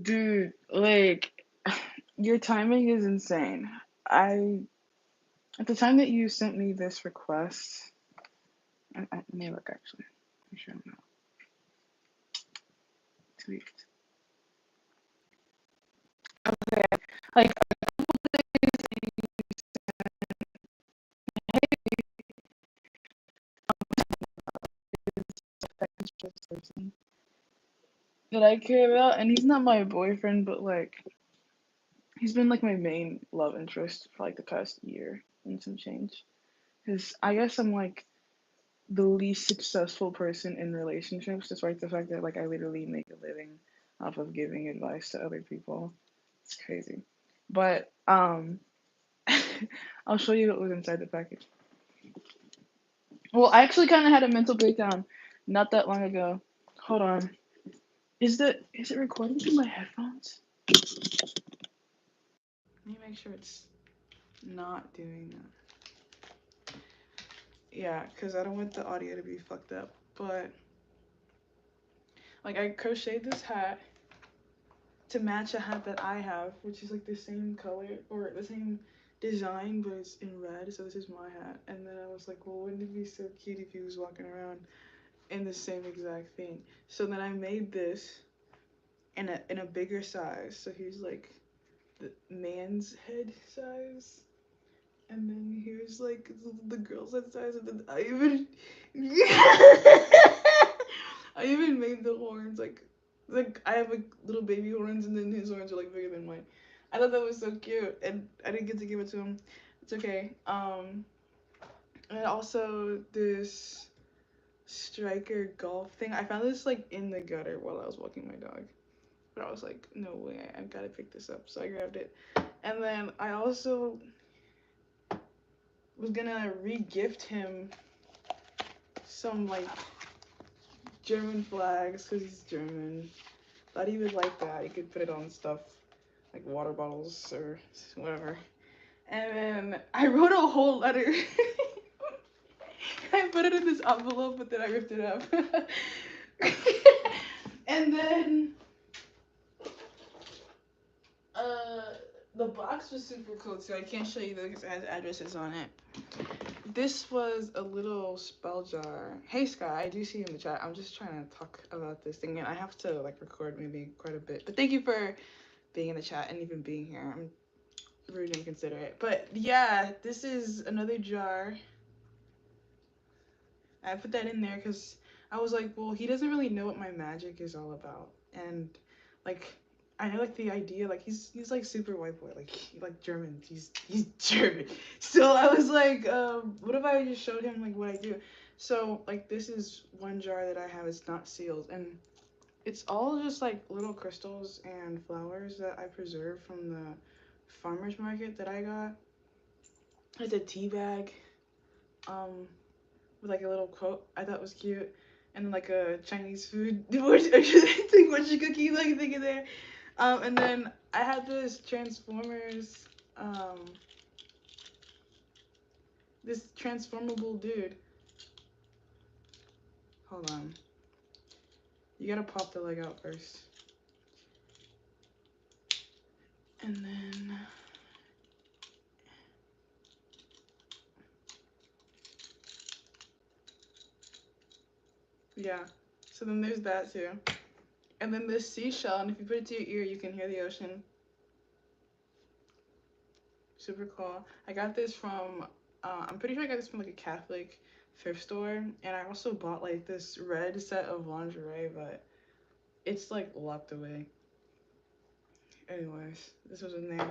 Dude, like, your timing is insane. I, at the time that you sent me this request, let me look actually. Make sure I'm not tweaked. Okay, like, person that I care about, and he's not my boyfriend, but like, he's been like my main love interest for like the past year and some change. Because I guess I'm like the least successful person in relationships, despite the fact that like I literally make a living off of giving advice to other people. It's crazy. But I'll show you what was inside the package. Well, I actually kind of had a mental breakdown not that long ago. Hold on. Is it recording through my headphones? Let me make sure it's not doing that. Yeah, because I don't want the audio to be fucked up. But like I crocheted this hat to match a hat that I have, which is like the same color or the same design, but it's in red. So this is my hat. And then I was like, well, wouldn't it be so cute if he was walking around in the same exact thing? So then I made this in a bigger size. So he's like the man's head size. And then here's like the girl's head size, and then I even I even made the horns like I have like little baby horns, and then his horns are like bigger than mine. I thought that was so cute, and I didn't get to give it to him. It's okay. And also this striker golf thing. I found this like in the gutter while I was walking my dog. But I was like, no way, I've got to pick this up. So I grabbed it. And then I also was gonna re-gift him some like German flags because he's German. Thought he would like that. He could put it on stuff like water bottles or whatever. And then I wrote a whole letter. I put it in this envelope, but then I ripped it up. And then uh, the box was super cool, so I can't show you because it has addresses on it. This was a little spell jar. Hey Sky, I do see you in the chat. I'm just trying to talk about this thing, and I have to like record maybe quite a bit. But thank you for being in the chat and even being here. I'm rude and considerate. But yeah, this is another jar. I put that in there because I was like, well, he doesn't really know what my magic is all about, and like I know like the idea, like he's like super white boy, like German. He's German. So I was like, what if I just showed him like what I do? So like this is one jar that I have. It's not sealed, and it's all just like little crystals and flowers that I preserved from the farmers market that I got. It's a tea bag. Um, with like a little quote I thought was cute, and then like a Chinese food thing, mochi cookie like thing in there. And then I had this Transformers, um, this transformable dude. Hold on, you gotta pop the leg out first, and then yeah. So then there's that too, and then this seashell, and if you put it to your ear, you can hear the ocean. Super cool. I got this from, I'm pretty sure I got this from like a Catholic thrift store. And I also bought like this red set of lingerie, but it's like locked away. Anyways, this was in there.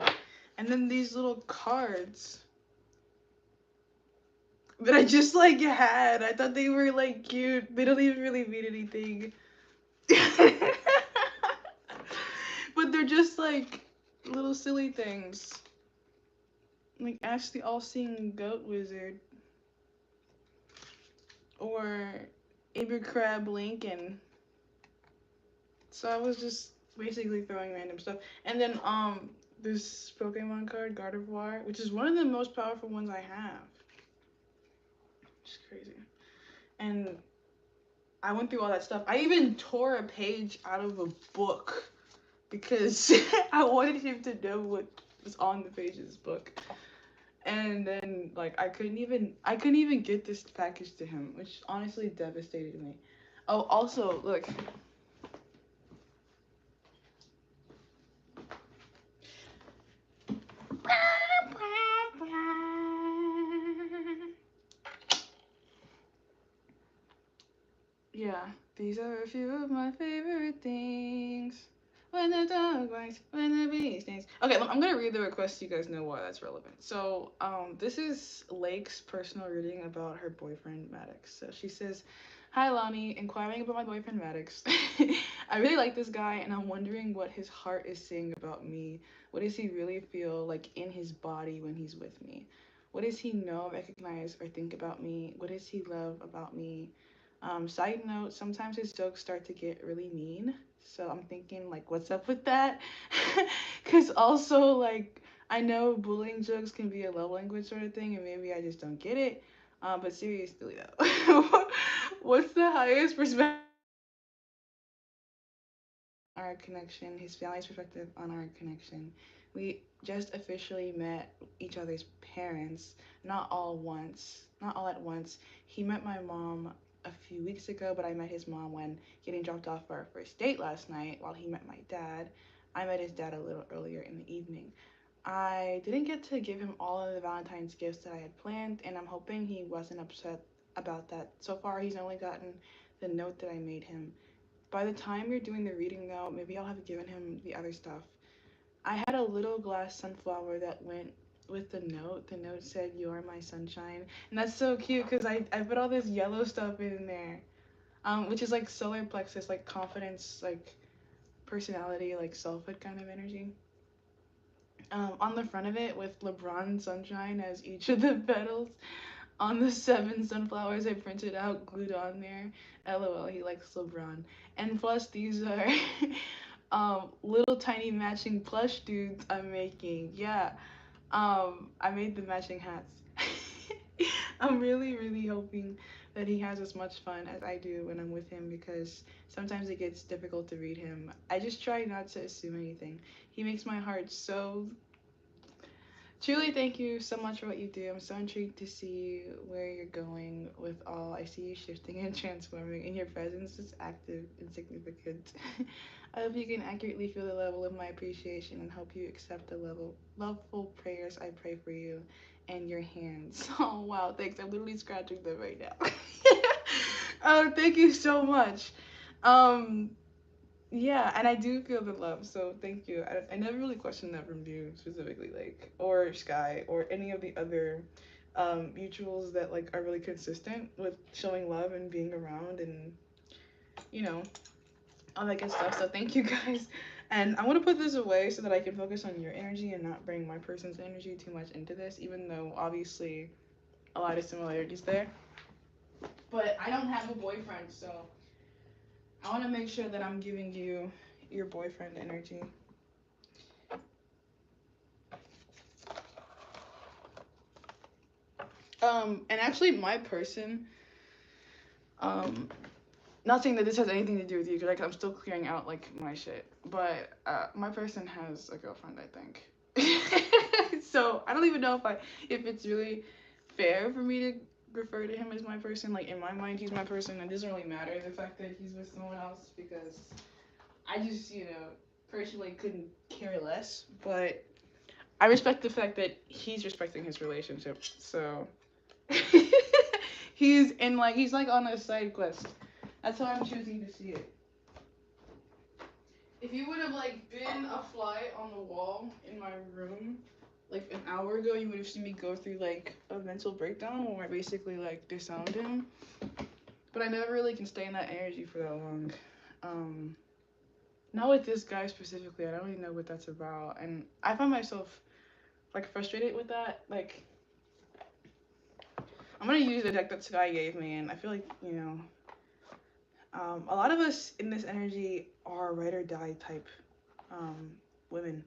And then these little cards that I just like had. I thought they were like cute. They don't even really mean anything. But they're just like little silly things. Like Ash the All-Seeing Goat Wizard. Or Abercrab Lincoln. So I was just basically throwing random stuff. And then this Pokemon card, Gardevoir, which is one of the most powerful ones I have. Just crazy. And I went through all that stuff. I even tore a page out of a book because I wanted him to know what was on the page of this book. And then like I couldn't even get this package to him, which honestly devastated me. Oh, also, look. Yeah, these are a few of my favorite things. When the dog bites, when the bee stings. Okay, I'm gonna read the request so you guys know why that's relevant. So, this is Lake's personal reading about her boyfriend Maddox. So she says, "Hi Lonnie, inquiring about my boyfriend Maddox. I really like this guy, and I'm wondering what his heart is saying about me. What does he really feel like in his body when he's with me? What does he know, recognize, or think about me? What does he love about me? Side note, sometimes his jokes start to get really mean. So I'm thinking, like, what's up with that? Because also, like, I know bullying jokes can be a love language sort of thing, and maybe I just don't get it. But seriously, though, what's the highest perspective? Our connection, his family's perspective on our connection. We just officially met each other's parents, not all at once. He met my mom a few weeks ago, but I met his mom when getting dropped off for our first date last night while he met my dad. I met his dad a little earlier in the evening. I didn't get to give him all of the Valentine's gifts that I had planned, and I'm hoping he wasn't upset about that. So far, he's only gotten the note that I made him. By the time you're doing the reading, though, maybe I'll have given him the other stuff. I had a little glass sunflower that went with the note. The note said, "You are my sunshine." And that's so cute because I put all this yellow stuff in there, which is like solar plexus, like confidence, like personality, like selfhood kind of energy. On the front of it, with LeBron Sunshine as each of the petals, on the 7 sunflowers I printed out, glued on there. LOL, he likes LeBron. And plus, these are little tiny matching plush dudes I'm making. Yeah, I made the matching hats. I'm really, really hoping that he has as much fun as I do when I'm with him because sometimes it gets difficult to read him. I just try not to assume anything. He makes my heart so. Truly, thank you so much for what you do. I'm so intrigued to see where you're going with all. I see you shifting and transforming, and your presence is active and significant. I hope you can accurately feel the level of my appreciation and hope you accept the level loveful prayers I pray for you and your hands. Oh wow, thanks. I'm literally scratching them right now. Oh, thank you so much. Um, yeah, and I do feel the love, so thank you. I never really questioned that from you specifically, like, or Sky, or any of the other mutuals that like are really consistent with showing love and being around and you know all that good stuff. So thank you guys, and I want to put this away so that I can focus on your energy and not bring my person's energy too much into this, even though obviously a lot of similarities there. But I don't have a boyfriend, so I want to make sure that I'm giving you your boyfriend energy. And actually, my person, um, not saying that this has anything to do with you, because like, I'm still clearing out like my shit. But my person has a girlfriend, I think. So I don't even know if it's really fair for me to refer to him as my person. Like in my mind, he's my person. It doesn't really matter the fact that he's with someone else because I just personally couldn't care less. But I respect the fact that he's respecting his relationship. So. He's like on a side quest. That's how I'm choosing to see it. If you would have like been a fly on the wall in my room like an hour ago, you would have seen me go through like a mental breakdown where I basically like disowned him. But I never really can stay in that energy for that long. Um, Not with this guy specifically. I don't even know what that's about, and I find myself like frustrated with that. Like I'm gonna use the deck that Sky gave me, and I feel like a lot of us in this energy are ride or die type women.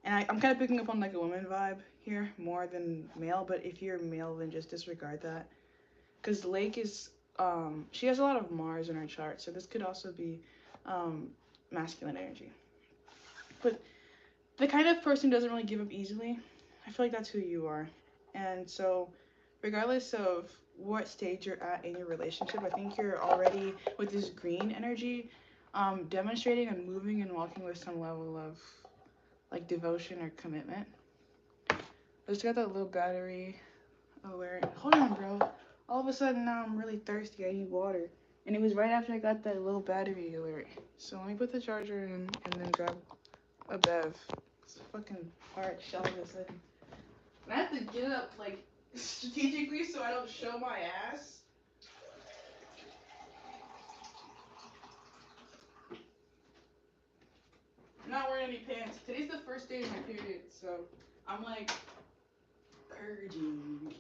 And I'm kind of picking up on like a woman vibe here more than male, but if you're male, then just disregard that. Because Lake is, she has a lot of Mars in her chart, so this could also be masculine energy. but the kind of person who doesn't really give up easily. I feel like that's who you are. And so, regardless of what stage you're at in your relationship, I think you're already with this green energy, demonstrating and moving and walking with some level of like devotion or commitment. I just got that little battery alert. Hold on, bro. All of a sudden now I'm really thirsty. I need water. And it was right after I got that little battery alert. So let me put the charger in and then grab a bev. It's fucking hard shell this in. And I have to get up like strategically so I don't show my ass. I'm not wearing any pants. Today's the first day of my period, so I'm like purging.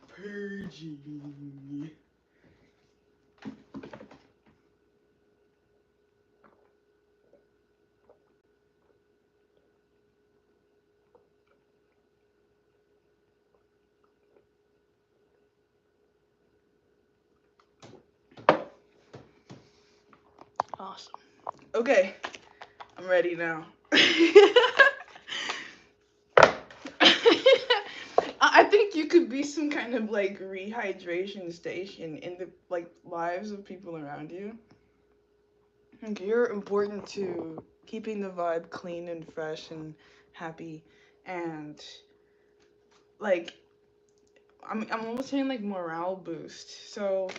Purging. Awesome. Okay, I'm ready now. I think you could be some kind of like rehydration station in the like lives of people around you. Like you're important to keeping the vibe clean and fresh and happy, and like I'm almost saying like morale boost. So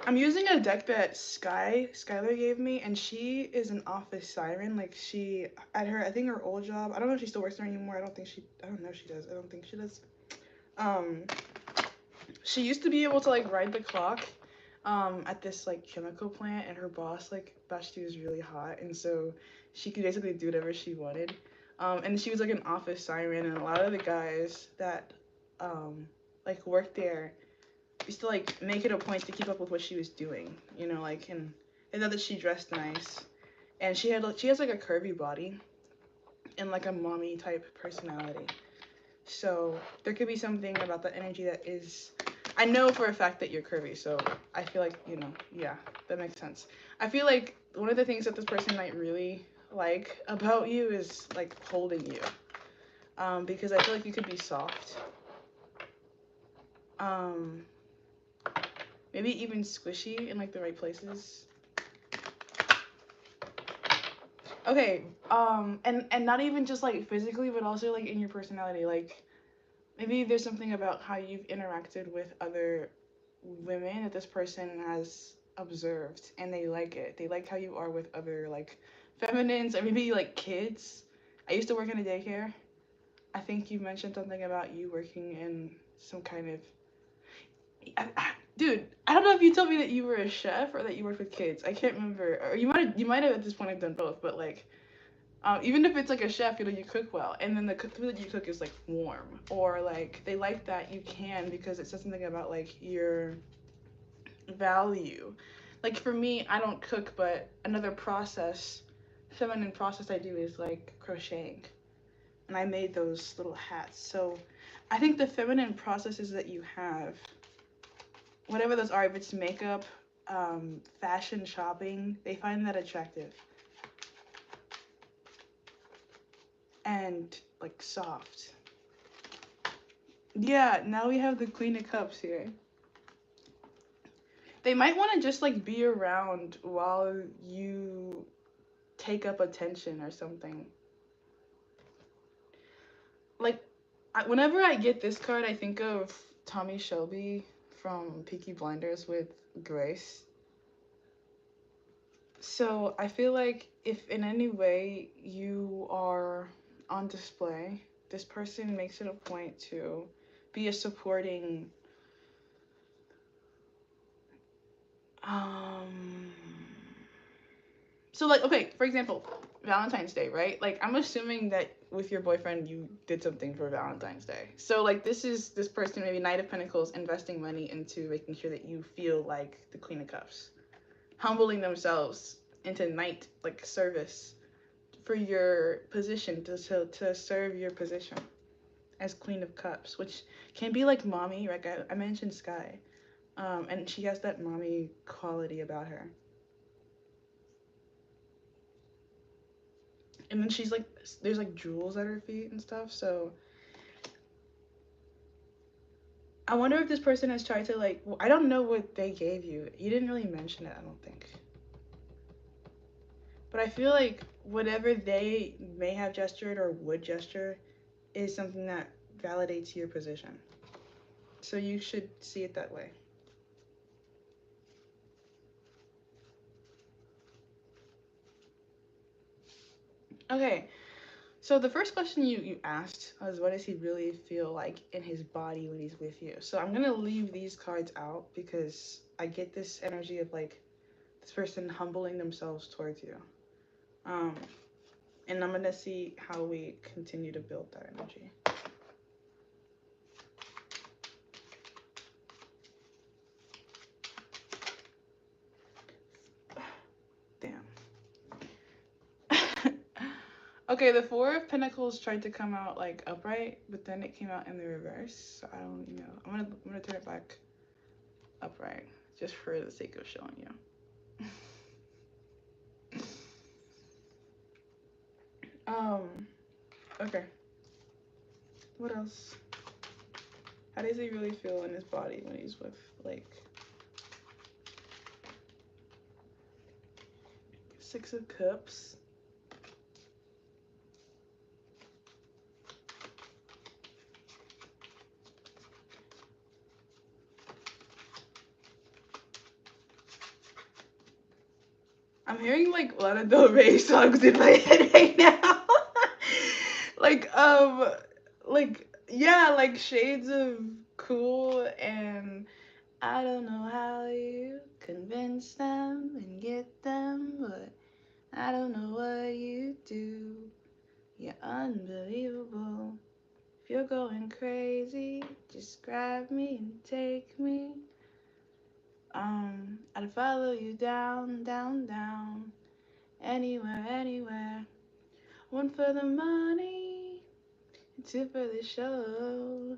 I'm using a deck that Skylar gave me, and she is an office siren. Like she at her, I think her old job. I don't know if she still works there anymore. I don't know if she does. I don't think she does. Um, she used to be able to like ride the clock, at this like chemical plant, and her boss like thought she was really hot, and so she could basically do whatever she wanted. And she was like an office siren, and a lot of the guys that, like worked there used to like make it a point to keep up with what she was doing, you know, like, and they thought that she dressed nice, and she has like a curvy body and like a mommy type personality. So there could be something about that energy that is. I know for a fact that you're curvy, so I feel like, you know, yeah, that makes sense. I feel like one of the things that this person might really like about you is like holding you, because I feel like you could be soft. Um, Maybe even squishy in like the right places. Okay, and not even just like physically, but also like in your personality. Like maybe there's something about how you've interacted with other women that this person has observed, and they like it. They like how you are with other like feminines, or maybe like kids. I used to work in a daycare. I think you mentioned something about you working in some kind of dude, I don't know if you told me that you were a chef or that you worked with kids. I can't remember. Or you might have at this point have done both, but like even if it's like a chef, you know, you cook well, and then the food that you cook is like warm, or like they like that you can because it says something about like your value. Like for me, I don't cook, but another feminine process I do is like crocheting, and I made those little hats. So I think the feminine processes that you have, whatever those are, if it's makeup, fashion, shopping, they find that attractive and like soft. Yeah, now we have the Queen of Cups here. They might want to just like be around while you take up attention or something. Like, whenever I get this card, I think of Tommy Shelby from Peaky Blinders with Grace. So I feel like if in any way you are on display, this person makes it a point to be a supporting, um so like, okay, for example, Valentine's Day, right? Like I'm assuming that with your boyfriend you did something for Valentine's Day. So like this person, maybe Knight of Pentacles, investing money into making sure that you feel like the Queen of Cups, humbling themselves into knight like service for your position, to serve your position as Queen of Cups, which can be like mommy, like I mentioned Sky, and she has that mommy quality about her. And then she's like, there's like jewels at her feet and stuff. So I wonder if this person has tried to like, well, I don't know what they gave you. You didn't really mention it, I don't think. But I feel like whatever they may have gestured or would gesture is something that validates your position. So you should see it that way. Okay, so the first question you asked was, what does he really feel like in his body when he's with you? So I'm gonna leave these cards out because I get this energy of like this person humbling themselves towards you. Um, and I'm gonna see how we continue to build that energy. Damn. Okay, the Four of Pentacles tried to come out like upright, but then it came out in the reverse. So I don't know. I'm gonna turn it back upright just for the sake of showing you. Okay. What else? How does he really feel in his body when he's with like Six of Cups? I'm hearing like Lana Del Rey songs in my head right now. like yeah, like shades of cool, and I don't know how you convince them and get them, but I don't know what you do. You're unbelievable. If you're going crazy, just grab me and take me. I'd follow you down, down, down. Anywhere, anywhere. One for the money, two for the show.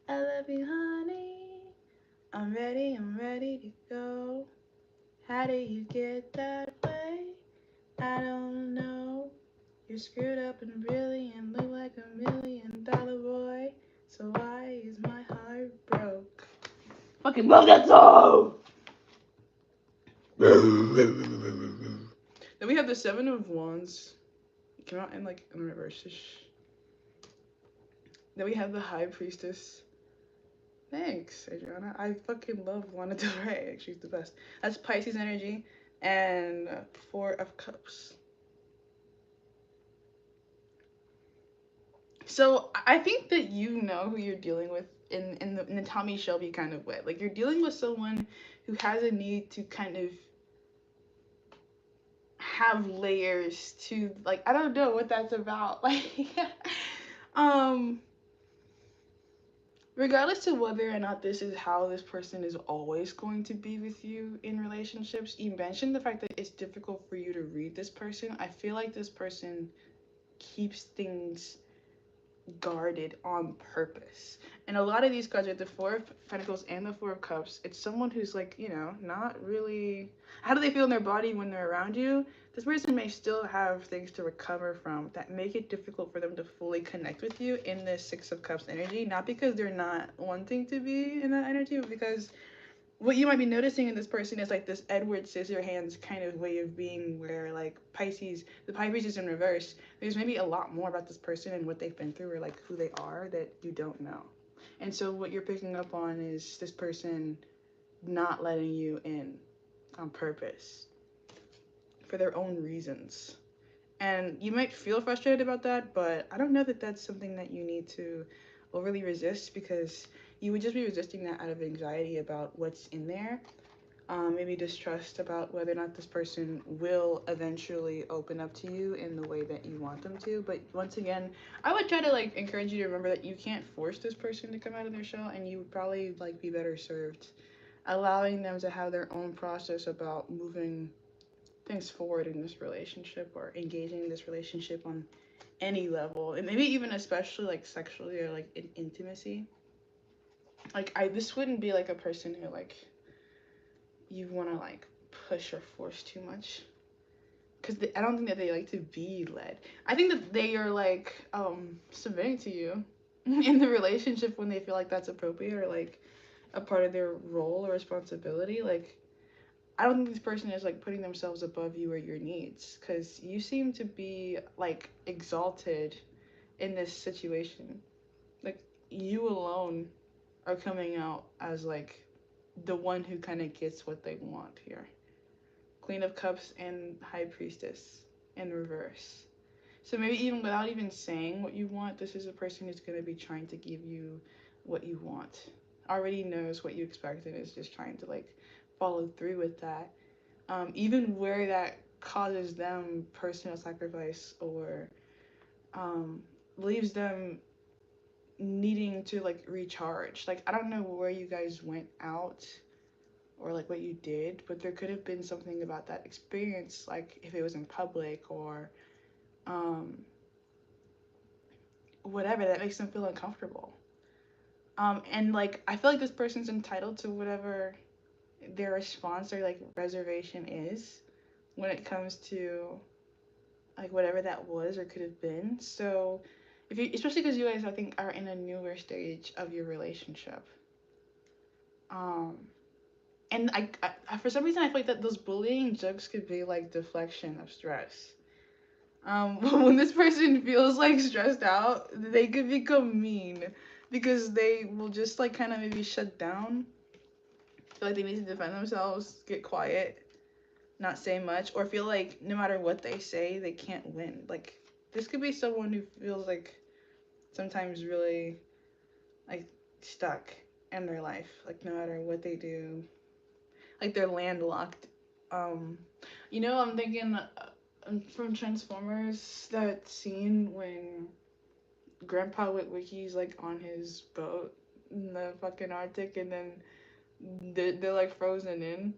I love you, honey. I'm ready to go. How do you get that way? I don't know. You're screwed up and brilliant, look like $1 million boy. So why is my heart broke? Fucking love that song! Then we have the Seven of Wands. It came out in like in reverse-ish. Then we have the High Priestess. Thanks, Adriana. I fucking love Lana Del Rey. She's the best. That's Pisces energy. And Four of Cups. So I think that you know who you're dealing with in the Tommy Shelby kind of way. Like you're dealing with someone who has a need to kind of have layers to, like, I don't know what that's about. Like um regardless to whether or not this is how this person is always going to be with you in relationships, you mentioned the fact that it's difficult for you to read this person. I feel like this person keeps things guarded on purpose. And a lot of these cards, with the Four of Pentacles and the Four of Cups, it's someone who's like, you know, not really, how do they feel in their body when they're around you? This person may still have things to recover from that make it difficult for them to fully connect with you in this Six of Cups energy. Not because they're not wanting to be in that energy, but because what you might be noticing in this person is like this Edward Scissorhands kind of way of being, where like Pisces, the Pisces is in reverse. There's maybe a lot more about this person and what they've been through, or like who they are, that you don't know. And so what you're picking up on is this person not letting you in on purpose for their own reasons. And you might feel frustrated about that, but I don't know that that's something that you need to overly resist, because you would just be resisting that out of anxiety about what's in there. Maybe distrust about whether or not this person will eventually open up to you in the way that you want them to. But once again, I would try to like encourage you to remember that you can't force this person to come out of their shell, and you would probably like be better served allowing them to have their own process about moving things forward in this relationship, or engaging in this relationship on any level, and maybe even especially like sexually or like in intimacy. Like this wouldn't be like a person who like you want to like push or force too much, because I don't think that they like to be led. I think that they are like submitting to you in the relationship when they feel like that's appropriate or like a part of their role or responsibility. Like I don't think this person is like putting themselves above you or your needs, because you seem to be like exalted in this situation. Like you alone are coming out as like the one who kind of gets what they want here. Queen of Cups and High Priestess in reverse. So maybe even without even saying what you want, this is a person who's going to be trying to give you what you want. Already knows what you expect and is just trying to like follow through with that. Even where that causes them personal sacrifice or um, leaves them needing to like recharge. Like I don't know where you guys went out or like what you did, but there could have been something about that experience, like if it was in public or um, whatever that makes them feel uncomfortable. And like I feel like this person's entitled to whatever their response or like reservation is when it comes to like whatever that was or could have been. So if you, especially because you guys I think are in a newer stage of your relationship. Um, and for some reason I feel like that those bullying jokes could be like deflection of stress. When this person feels like stressed out, they could become mean because they will just like kind of maybe shut down, feel like they need to defend themselves, get quiet, not say much, or feel like no matter what they say, they can't win. Like this could be someone who feels like sometimes really like stuck in their life, like no matter what they do, like they're landlocked. Um, I'm thinking from Transformers, that scene when Grandpa Witwicky's like on his boat in the fucking Arctic, and then they're like frozen in,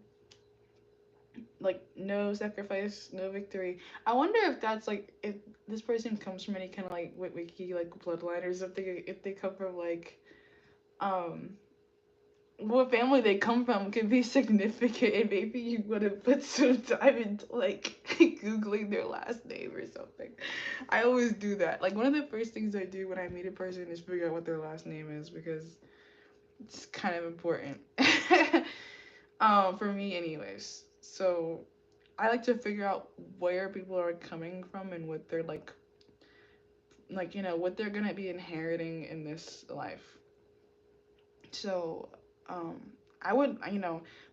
like no sacrifice, no victory. I wonder if that's like if this person comes from any kind of like Witwicky like bloodline or something. If they come from like um what family they come from could be significant, and maybe you would have put some time into like googling their last name or something. I always do that. Like one of the first things I do when I meet a person is figure out what their last name is, because it's kind of important. For me anyways. So I like to figure out where people are coming from and what they're like what they're gonna be inheriting in this life. So um I would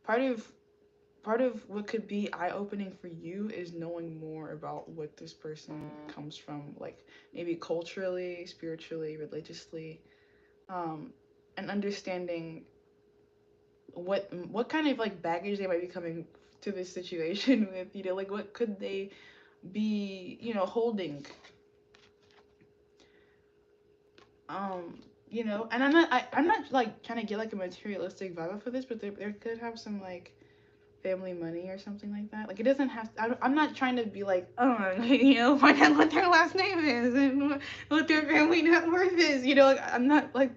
part of what could be eye-opening for you is knowing more about what this person comes from, like maybe culturally, spiritually, religiously, um and understanding what kind of like baggage they might be coming to this situation with, like what could they be holding, um and I'm not like trying to get like a materialistic vibe for this, but there could have some like family money or something like that. Like it doesn't have I'm not trying to be like, oh, find out what their last name is and what their family net worth is, like I'm not like,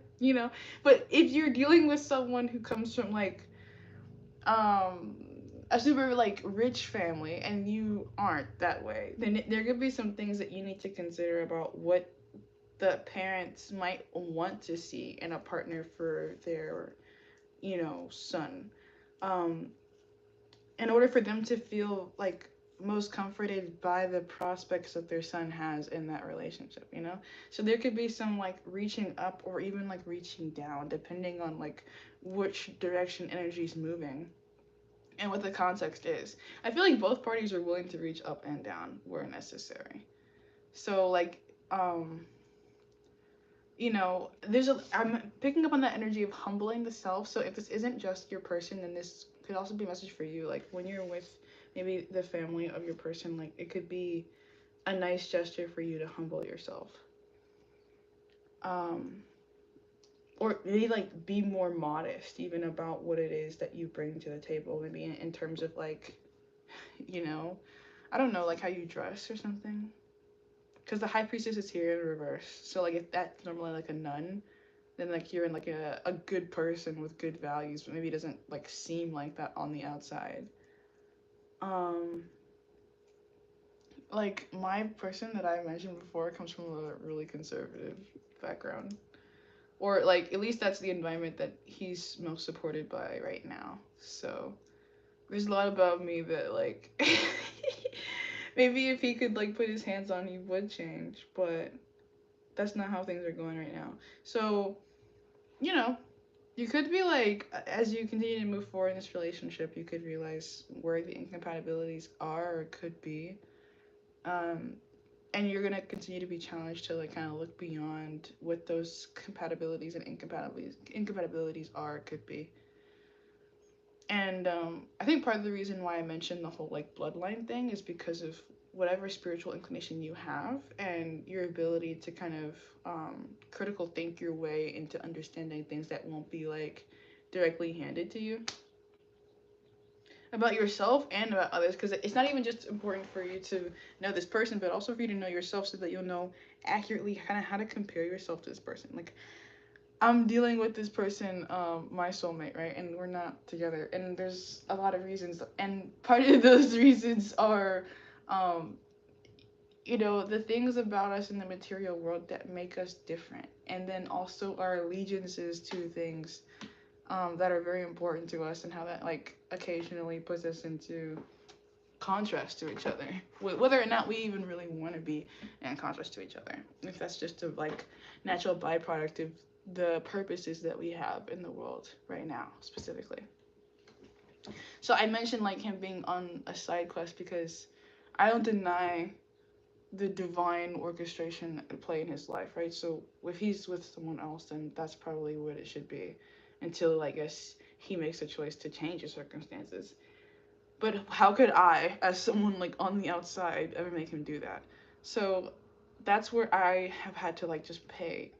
but if you're dealing with someone who comes from like um a super like rich family and you aren't that way, then there could be some things that you need to consider about what the parents might want to see in a partner for their son, um in order for them to feel like most comforted by the prospects that their son has in that relationship. So there could be some like reaching up or even like reaching down depending on like which direction energy is moving and what the context is. I feel like both parties are willing to reach up and down where necessary. So like I'm picking up on that energy of humbling the self. So if this isn't just your person, then this could also be a message for you. Like when you're with maybe the family of your person, like it could be a nice gesture for you to humble yourself. Um, or maybe like be more modest even about what it is that you bring to the table. Maybe in terms of like, you know, I don't know, like how you dress or something. Because the high priestess is here in reverse. So like if that's normally like a nun, then like you're in like a good person with good values, but maybe it doesn't like seem like that on the outside. Um like my person that I mentioned before comes from a really conservative background, or like at least that's the environment that he's most supported by right now. So there's a lot about me that like maybe if he could like put his hands on, he would change, but that's not how things are going right now. So you know, you could be like, as you continue to move forward in this relationship, you could realize where the incompatibilities are or could be. Um, and you're gonna continue to be challenged to like kind of look beyond what those compatibilities and incompatibilities are could be. And I think part of the reason why I mentioned the whole like bloodline thing is because of whatever spiritual inclination you have and your ability to kind of critical think your way into understanding things that won't be like directly handed to you about yourself and about others, because it's not even just important for you to know this person but also for you to know yourself so that you'll know accurately kind of how to compare yourself to this person. Like I'm dealing with this person, my soulmate, right? And we're not together. And there's a lot of reasons. And part of those reasons are, um, the things about us in the material world that make us different. And then also our allegiances to things that are very important to us, and how that, like, occasionally puts us into contrast to each other. Whether or not we even really want to be in contrast to each other. If that's just a, like, natural byproduct of the purposes that we have in the world right now, specifically. So I mentioned like him being on a side quest because I don't deny the divine orchestration at play in his life, right? So if he's with someone else, then that's probably what it should be, until I guess he makes a choice to change his circumstances. But how could I, as someone like on the outside, ever make him do that? So that's where I have had to like just play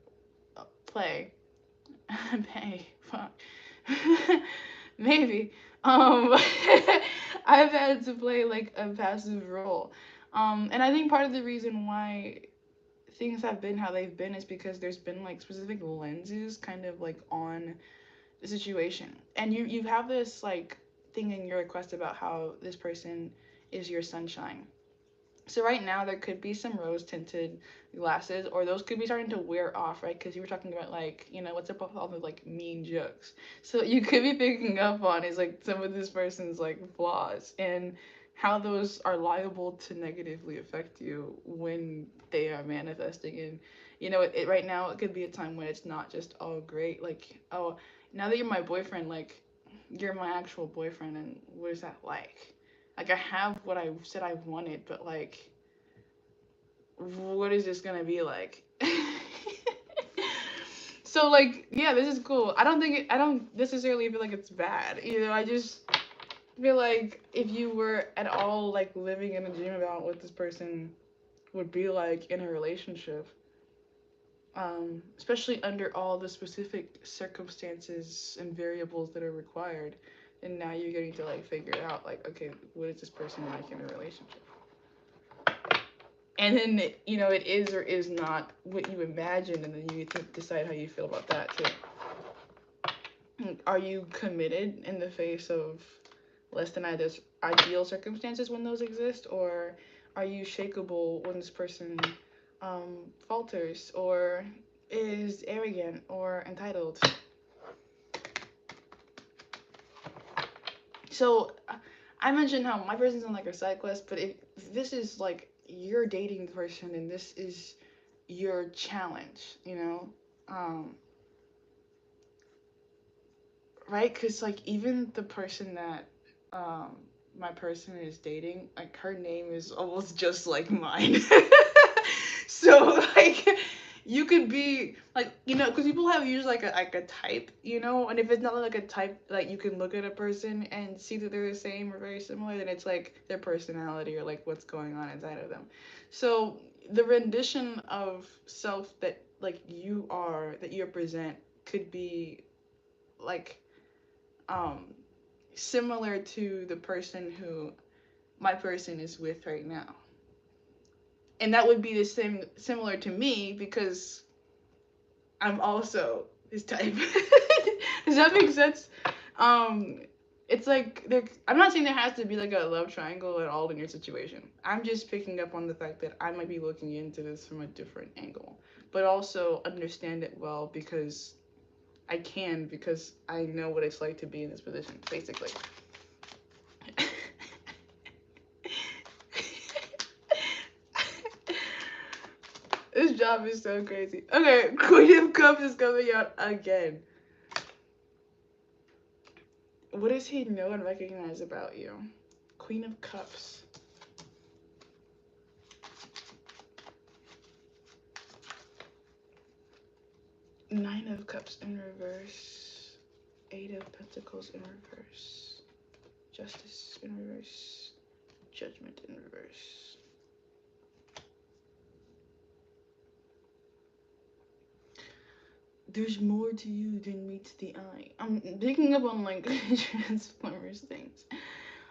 Pay, fuck. Maybe. I've had to play like a passive role. And I think part of the reason why things have been how they've been is because there's been like specific lenses kind of like on the situation. And you have this like thing in your request about how this person is your sunshine. So right now there could be some rose tinted glasses, or those could be starting to wear off, right? Because you were talking about like, what's up with all the like mean jokes. So you could be picking up on is like some of this person's like flaws and how those are liable to negatively affect you when they are manifesting. And right now it could be a time when it's not just all great. Like, oh, now that you're my boyfriend, like you're my actual boyfriend, and what is that like? Like I have what I said I wanted, but like, what is this gonna be like? So like, yeah, this is cool. I don't necessarily feel like it's bad. I just feel like if you were at all like living in a dream about what this person would be like in a relationship, especially under all the specific circumstances and variables that are required, and now you're getting to like figure out like, okay, what is this person like in a relationship? And then it is or is not what you imagine, and then you get to decide how you feel about that too. Are you committed in the face of less than ideal circumstances when those exist, or are you shakable when this person falters or is arrogant or entitled? So I mentioned how my person's on like a side quest, but if this is like you're dating the person and this is your challenge, right? Because like even the person that my person is dating, like her name is almost just like mine. So like you could be like, because people have usually like a type, and if it's not like a type, like you can look at a person and see that they're the same or very similar, then it's like their personality or like what's going on inside of them. So the rendition of self that like that you represent could be like similar to the person who my person is with right now. And that would be the same similar to me because I'm also his type. Does that make sense? Um it's like I'm not saying there has to be like a love triangle at all in your situation. I'm just picking up on the fact that I might be looking into this from a different angle, but also understand it well because I can, because I know what it's like to be in this position, basically. This job is so crazy. Okay, Queen of Cups is coming out again. What does he know and recognize about you? Queen of Cups. Nine of Cups in reverse. Eight of Pentacles in reverse. Justice in reverse. Judgment in reverse. There's more to you than meets the eye. I'm picking up on like Transformers things.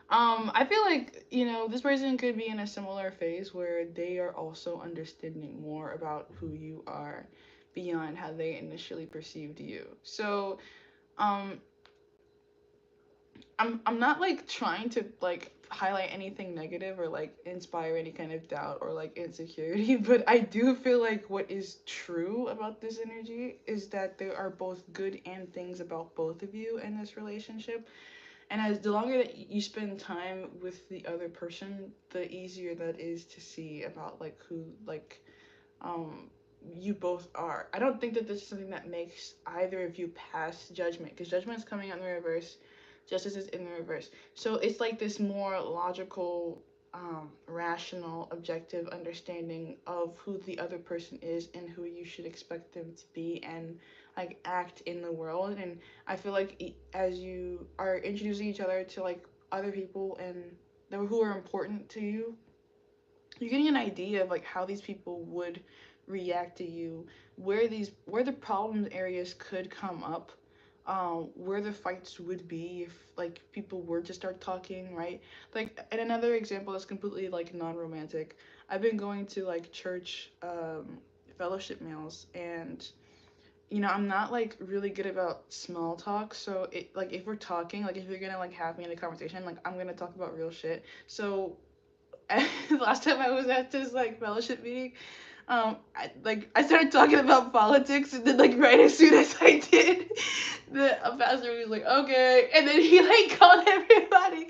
I feel like, you know, this person could be in a similar phase where they are also understanding more about who you are beyond how they initially perceived you. So, um, I'm not like trying to like highlight anything negative or like inspire any kind of doubt or like insecurity, but I do feel like what is true about this energy is that there are both good and things about both of you in this relationship. And as the longer that you spend time with the other person, the easier that is to see about like who like um you both are. I don't think that this is something that makes either of you pass judgment, because judgment is coming out in the reverse, justice is in the reverse. So it's like this more logical, rational, objective understanding of who the other person is and who you should expect them to be and like act in the world. And I feel like as you are introducing each other to like other people and who are important to you, you're getting an idea of like how these people would react to you, where the problem areas could come up, where the fights would be if like people were to start talking, right? Like, and another example that's completely like non-romantic, I've been going to like church fellowship meals, and you know, I'm not like really good about small talk. So it like if we're talking, like if you're gonna like have me in a conversation, like I'm gonna talk about real shit. So last time I was at this like fellowship meeting, I started talking about politics, and then like right as soon as I did, the pastor was like, okay, and then he like called everybody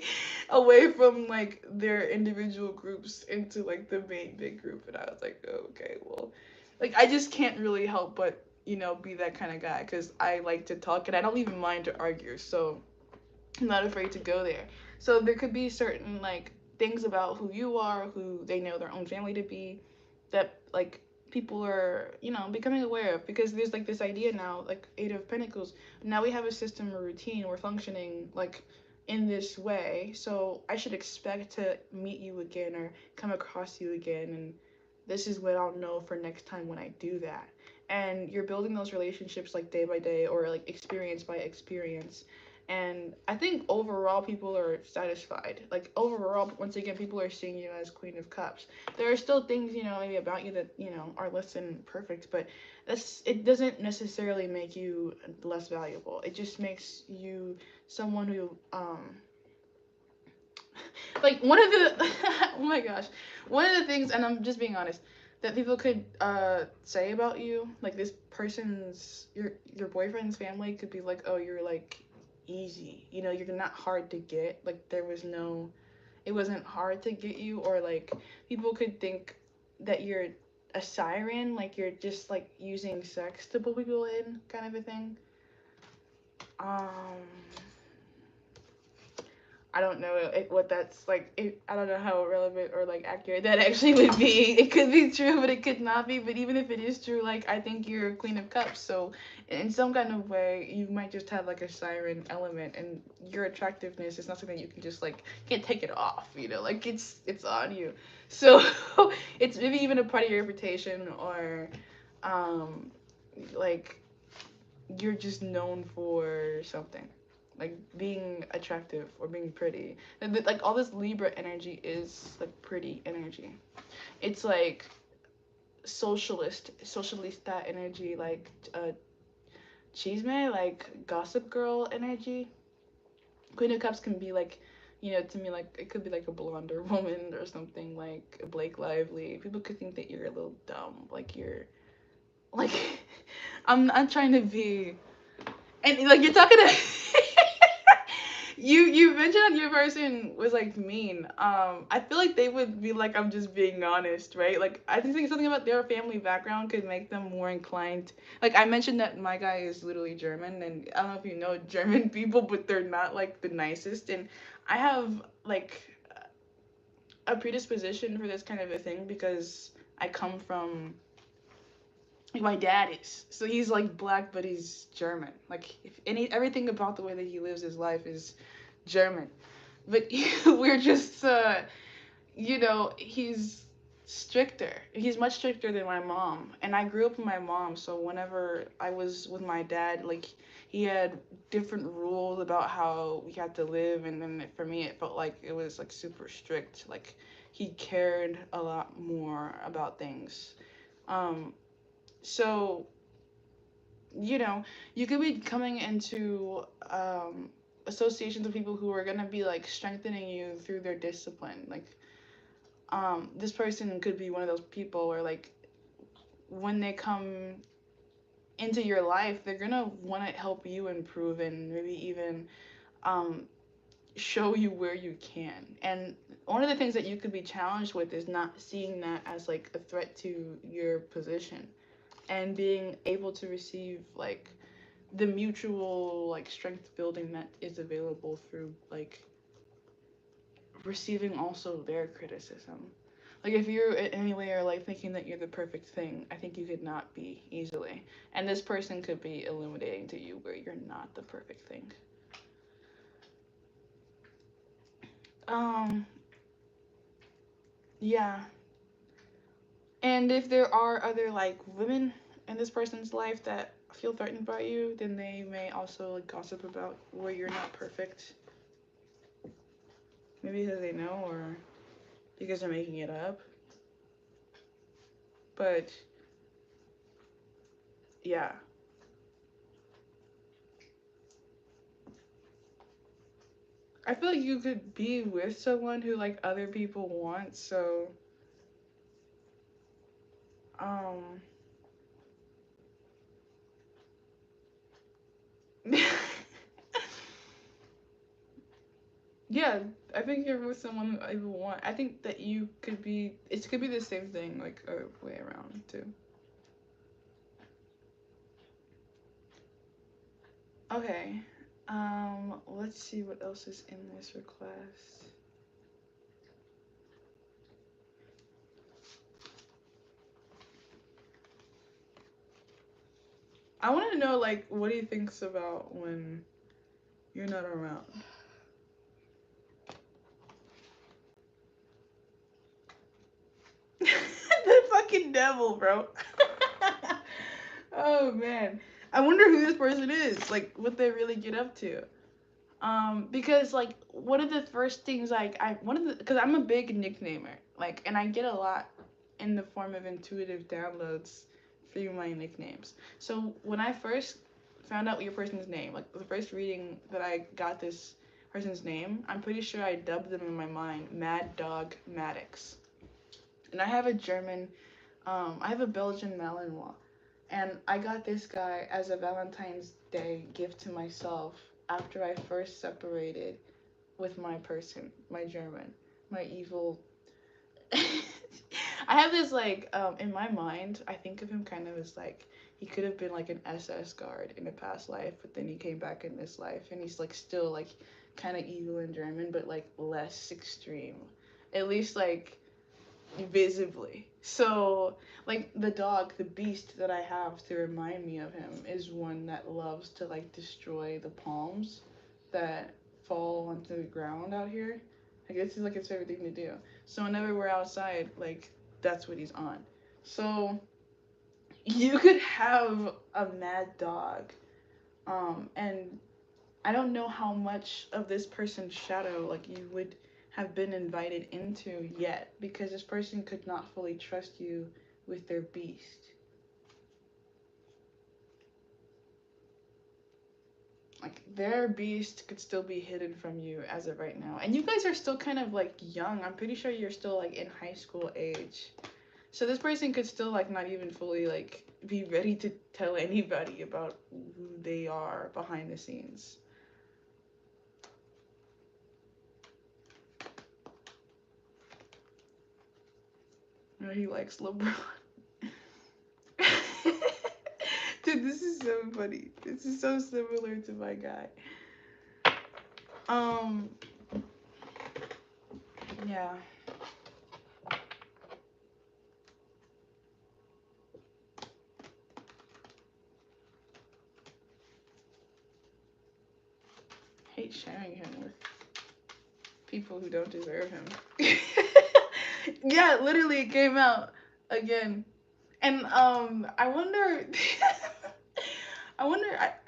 away from like their individual groups into like the main big group, and I was like, oh, okay, well, like I just can't really help but, you know, be that kind of guy because I like to talk and I don't even mind to argue, so I'm not afraid to go there. So there could be certain like things about who you are, who they know their own family to be, that like people are, you know, becoming aware of, because there's like this idea now, like Eight of Pentacles. Now we have a system or routine. We're functioning like in this way, so I should expect to meet you again or come across you again, and this is what I'll know for next time when I do that. And you're building those relationships like day by day or like experience by experience, and I think overall people are satisfied. Like overall, once again, people are seeing you as Queen of Cups. There are still things, you know, maybe about you that, you know, are less than perfect, but it doesn't necessarily make you less valuable. It just makes you someone who like one of the oh my gosh, one of the things, and I'm just being honest, that people could say about you, like this person's your boyfriend's family could be like, oh, you're like easy, you know, you're not hard to get, like there was no, it wasn't hard to get you, or like people could think that you're a siren, like you're just like using sex to pull people in, kind of a thing. um I don't know what that's like. I don't know how relevant or like accurate that actually would be. It could be true, but it could not be. But even if it is true, like I think you're a Queen of Cups, so in some kind of way, you might just have like a siren element, and your attractiveness is not something you can just like can't take it off. You know, like it's on you. So it's maybe even a part of your reputation, or um, like you're just known for something, like being attractive or being pretty. And like all this Libra energy is like pretty energy. It's like socialista energy, like chisme, like gossip girl energy. Queen of Cups can be like, you know, to me, like, it could be like a blonder woman or something, like a Blake Lively. People could think that you're a little dumb, like you're, like, I'm trying to be, and like you're talking to, you mentioned that your person was like mean. I feel like they would be like, I'm just being honest, right? Like I think something about their family background could make them more inclined. Like I mentioned that my guy is literally German, and I don't know if you know German people, but they're not like the nicest. And I have like a predisposition for this kind of a thing because I come from, like, my dad is, so he's like black but he's German. Like if any everything about the way that he lives his life is German. But we're just you know, he's stricter. He's much stricter than my mom. And I grew up with my mom, so whenever I was with my dad, like he had different rules about how we had to live, and then for me it felt like it was like super strict. Like he cared a lot more about things. Um so you know, you could be coming into associations with people who are gonna be like strengthening you through their discipline. Like this person could be one of those people where like when they come into your life, they're gonna want to help you improve and maybe even um show you where you can. And one of the things that you could be challenged with is not seeing that as like a threat to your position, and being able to receive like the mutual like strength building that is available through like receiving also their criticism. Like if you're in any way or like thinking that you're the perfect thing, I think you could not be easily. And this person could be illuminating to you where you're not the perfect thing. Um yeah. And if there are other like women in this person's life that feel threatened by you, then they may also like gossip about where you're not perfect. Maybe because they know or because they're making it up. But yeah. I feel like you could be with someone who like other people want, so um yeah, I think you're with someone who people want. I think that you could be, it could be the same thing, like a way around too. Okay. Let's see what else is in this request. I want to know like what he thinks about when you're not around. The fucking devil, bro. Oh man. I wonder who this person is, like what they really get up to. Because like one of the first things like I one of the because I'm a big nicknamer, like, and I get a lot in the form of intuitive downloads through my nicknames. So when I first found out your person's name, like the first reading that I got this person's name, I'm pretty sure I dubbed them in my mind Mad Dog Maddox. And I have a German, I have a Belgian Malinois, and I got this guy as a Valentine's Day gift to myself after I first separated with my person, my German, my evil. I have this like in my mind, I think of him kind of as like he could have been like an SS guard in a past life, but then he came back in this life, and he's like still like kind of evil and German, but like less extreme. At least like visibly. So, like the dog, the beast that I have to remind me of him is one that loves to like destroy the palms that fall onto the ground out here. I guess it's like his favorite thing to do. So whenever we're outside, like that's what he's on. So you could have a mad dog, and I don't know how much of this person's shadow like you would have been invited into yet, because this person could not fully trust you with their beast. like their beast could still be hidden from you as of right now. And you guys are still kind of like young. I'm pretty sure you're still like in high school age. So this person could still like not even fully like be ready to tell anybody about who they are behind the scenes. You know, he likes LeBron. Dude, this is so funny. This is so similar to my guy. Yeah. Hate sharing him with people who don't deserve him. Yeah, literally it came out again. And I wonder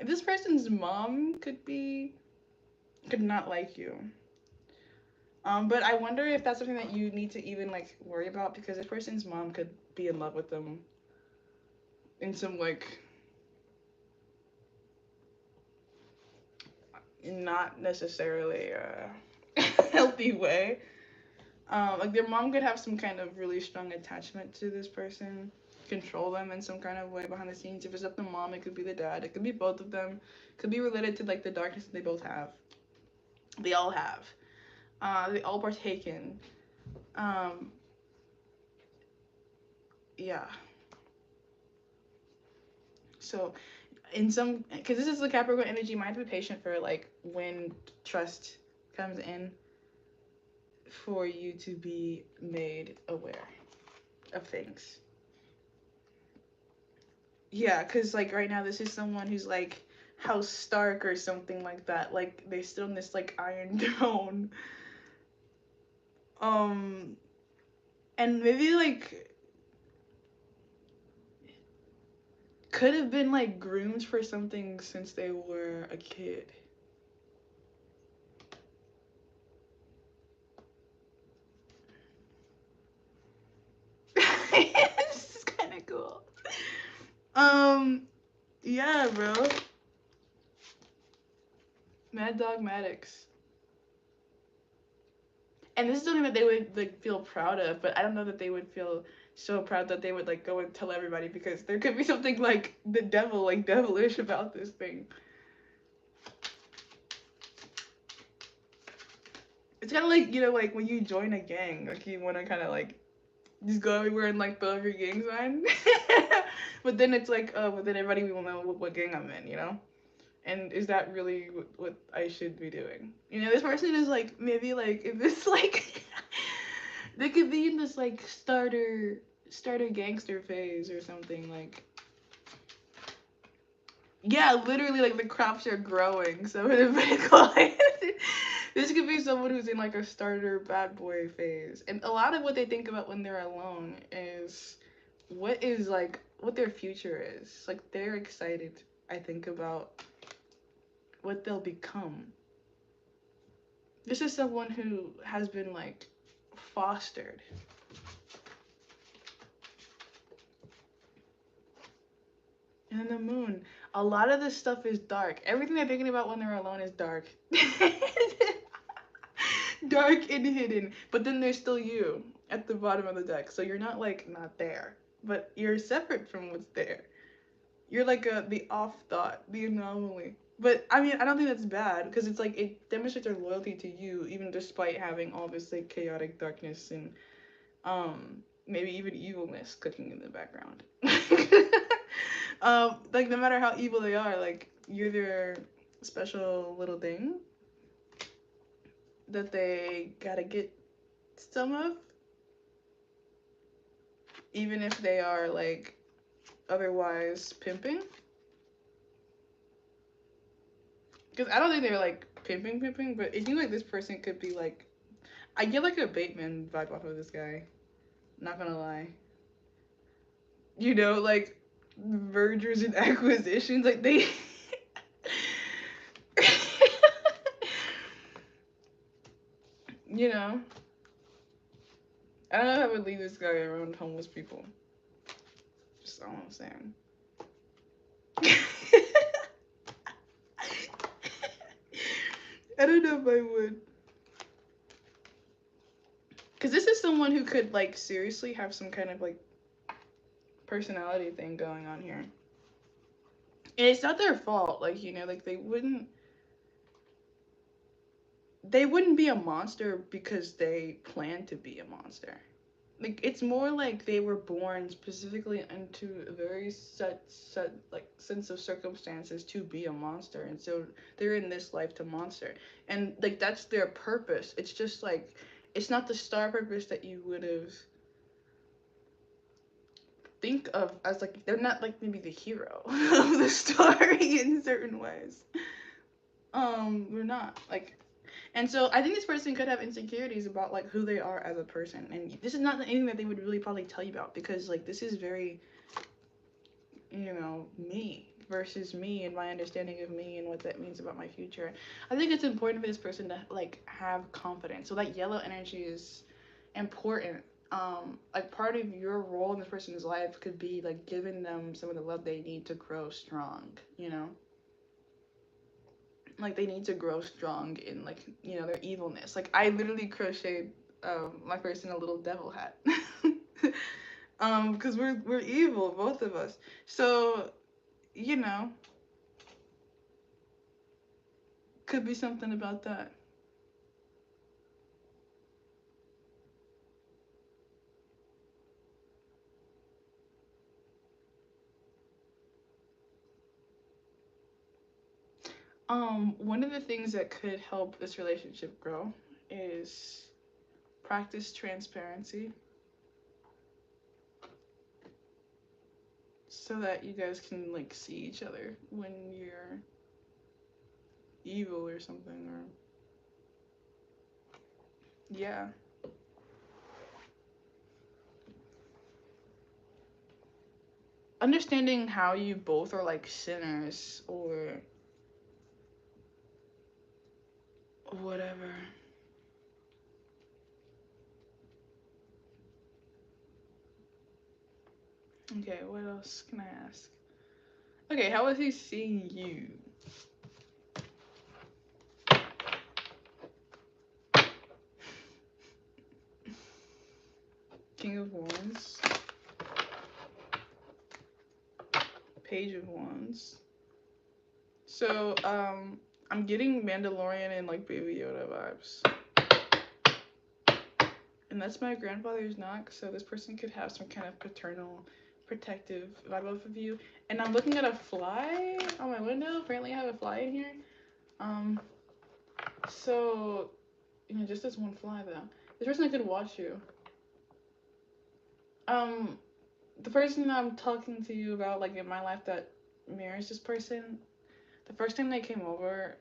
this person's mom could not like you. But I wonder if that's something that you need to even like worry about, because this person's mom could be in love with them in some like not necessarily healthy way. Like their mom could have some kind of really strong attachment to this person, control them in some kind of way behind the scenes. If it's not the mom, it could be the dad. It could be both of them. It could be related to like the darkness that they both have. They all have. They all partake in. Yeah. So, in some, because this is the Capricorn energy, you might have to be patient for like when trust comes in for you to be made aware of things. Yeah, because like right now, this is someone who's like House Stark or something like that. Like they still in this like Iron Throne. And maybe like could have been like groomed for something since they were a kid. This is kind of cool. Yeah, bro. Mad Dog Maddox. And this is something that they would like feel proud of, but I don't know that they would feel so proud that they would like go and tell everybody, because there could be something like the devil, like devilish about this thing. It's kind of like, you know, like when you join a gang, like you want to kind of like just go everywhere and like throw up your gang sign. But then it's like, oh, but then everybody will know what gang I'm in, you know? And is that really what I should be doing? You know, this person is like, maybe like, if it's like, they could be in this like starter gangster phase or something, like, yeah, literally like the crops are growing, so it would be like, this could be someone who's in like a starter bad boy phase. And a lot of what they think about when they're alone is what their future is. Like they're excited, I think, about what they'll become. This is someone who has been like fostered. And then the moon. A lot of this stuff is dark. Everything they're thinking about when they're alone is dark. Dark and hidden. But then there's still you at the bottom of the deck. So you're not like not there, but you're separate from what's there. You're like the off thought, the anomaly. But I mean, I don't think that's bad, because it's like it demonstrates their loyalty to you, even despite having all this like chaotic darkness and maybe even evilness cooking in the background. Like no matter how evil they are, like you're their special little thing that they gotta get some of, even if they are like otherwise pimping. Because I don't think they're like pimping, but it seems like this person could be like, I get like a Bateman vibe off of this guy. Not gonna lie. You know, like mergers and acquisitions, like they. You know, I don't know if I would leave this guy around homeless people. Just all I'm saying. I don't know if I would. Because this is someone who could, like, seriously have some kind of, like, personality thing going on here. And it's not their fault. Like, you know, like, they wouldn't be a monster because they plan to be a monster. Like, it's more like they were born specifically into a very set like sense of circumstances to be a monster, and so they're in this life to monster, and like that's their purpose. It's just like it's not the star purpose that you would have think of as like they're not like maybe the hero of the story in certain ways. We're not like. And so I think this person could have insecurities about like who they are as a person. And this is not anything that they would really probably tell you about because like this is very, you know, me versus me and my understanding of me and what that means about my future. I think it's important for this person to like have confidence. So that yellow energy is important. Like part of your role in this person's life could be like giving them some of the love they need to grow strong, you know? Like they need to grow strong in like, you know, their evilness. Like I literally crocheted my person a little devil hat. Because we're evil, both of us. So, you know, could be something about that. One of the things that could help this relationship grow is practice transparency so that you guys can like see each other when you're evil or something or yeah. Understanding how you both are like sinners or whatever. Okay, what else can I ask? Okay, how is he seeing you? King of Wands. Page of Wands. So, I'm getting Mandalorian and like Baby Yoda vibes. And that's my grandfather's knock, so this person could have some kind of paternal, protective vibe off of you. And I'm looking at a fly on my window. Apparently I have a fly in here. So, you know, just this one fly though. This person could watch you. The person I'm talking to you about, like in my life that mirrors this person, the first time they came over,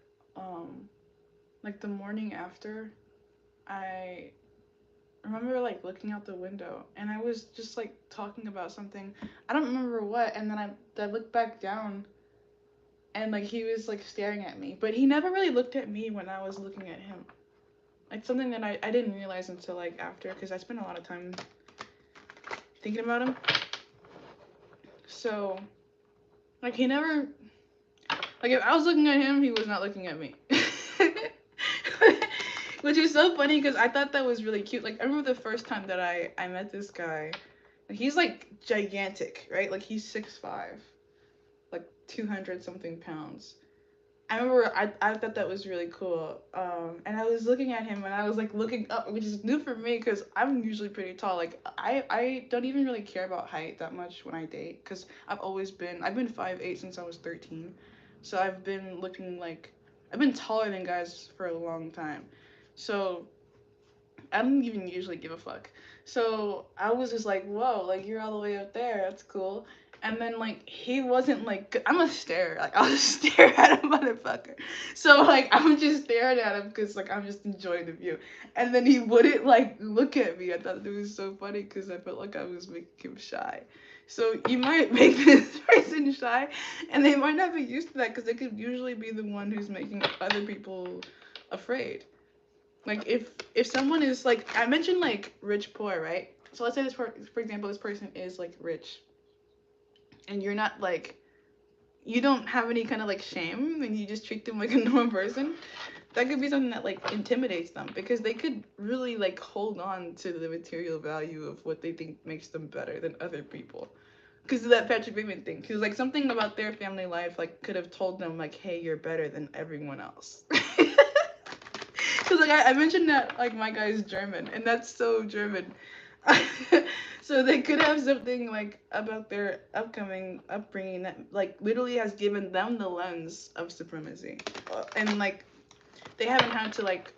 like the morning after, I remember like looking out the window and I was just like talking about something. I don't remember what, and then I looked back down and like he was like staring at me, but he never really looked at me when I was looking at him. Like something that I didn't realize until like after, because I spent a lot of time thinking about him. So like he never, like if I was looking at him, he was not looking at me. Which is so funny because I thought that was really cute. Like I remember the first time that I met this guy. He's like gigantic, right? Like he's 6'5", like 200 something pounds. I remember I thought that was really cool. And I was looking at him and I was like looking up, which is new for me because I'm usually pretty tall. Like I don't even really care about height that much when I date because I've been 5'8" since I was 13. So I've been taller than guys for a long time. So I don't even usually give a fuck. So I was just like, whoa, like you're all the way up there. That's cool. And then like he wasn't like I'm a stare. Like I'll just stare at a motherfucker. So like I'm just staring at him because like I'm just enjoying the view. And then he wouldn't like look at me. I thought it was so funny because I felt like I was making him shy. So you might make this person shy, and they might not be used to that because they could usually be the one who's making other people afraid. Like if someone is like I mentioned like rich poor, right? So let's say this for example this person is like rich and you're not like you don't have any kind of like shame and you just treat them like a normal person. that could be something that like intimidates them, because they could really like hold on to the material value of what they think makes them better than other people, because of that Patrick Bateman thing. Because like something about their family life like could have told them like, hey, you're better than everyone else. Because like I mentioned that like my guy is German, and that's so German. So they could have something like about their upcoming upbringing that like literally has given them the lens of supremacy, and like they haven't had to like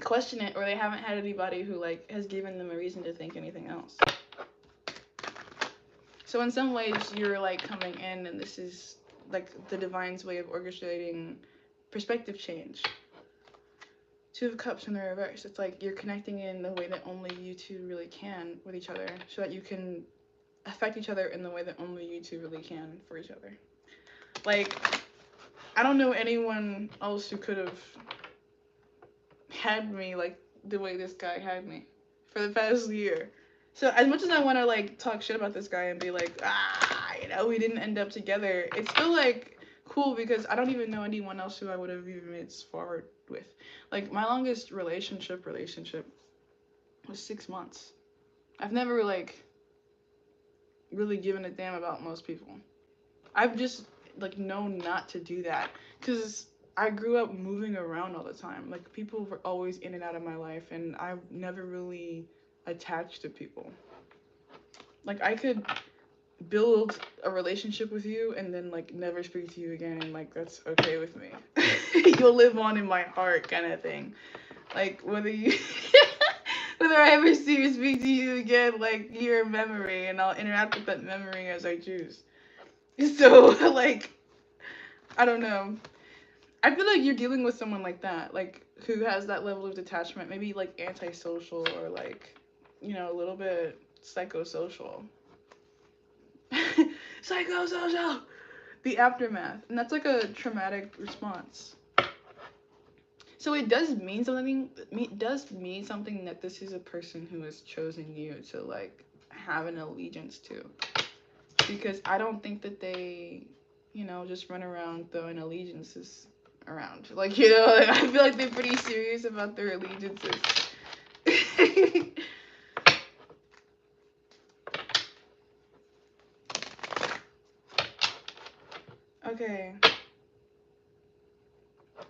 question it, or they haven't had anybody who like has given them a reason to think anything else. So in some ways you're like coming in, and this is like the divine's way of orchestrating perspective change. Two of Cups in the reverse. It's like you're connecting in the way that only you two really can with each other, so that you can affect each other in the way that only you two really can for each other. Like, I don't know anyone else who could have had me like the way this guy had me for the past year. So as much as I want to like talk shit about this guy and be like, we didn't end up together, it's still like cool, because I don't even know anyone else who I would have even made this forward with. Like my longest relationship was 6 months. I've never like really given a damn about most people. I've just like known not to do that, because I grew up moving around all the time. Like people were always in and out of my life, and I never really attached to people. Like I could build a relationship with you and then like never speak to you again, and like that's okay with me. You'll live on in my heart, kind of thing. Like whether you whether I ever see or speak to you again, like you're a memory, and I'll interact with that memory as I choose. So like I don't know. I feel like you're dealing with someone like that, like who has that level of detachment, maybe like antisocial, or like, a little bit psychosocial. Psychosocial! The aftermath. And that's like a traumatic response. So it does mean something. It does mean something that this is a person who has chosen you to like have an allegiance to. Because I don't think that they, just run around throwing allegiances around. Like, like, I feel like they're pretty serious about their allegiances. Okay.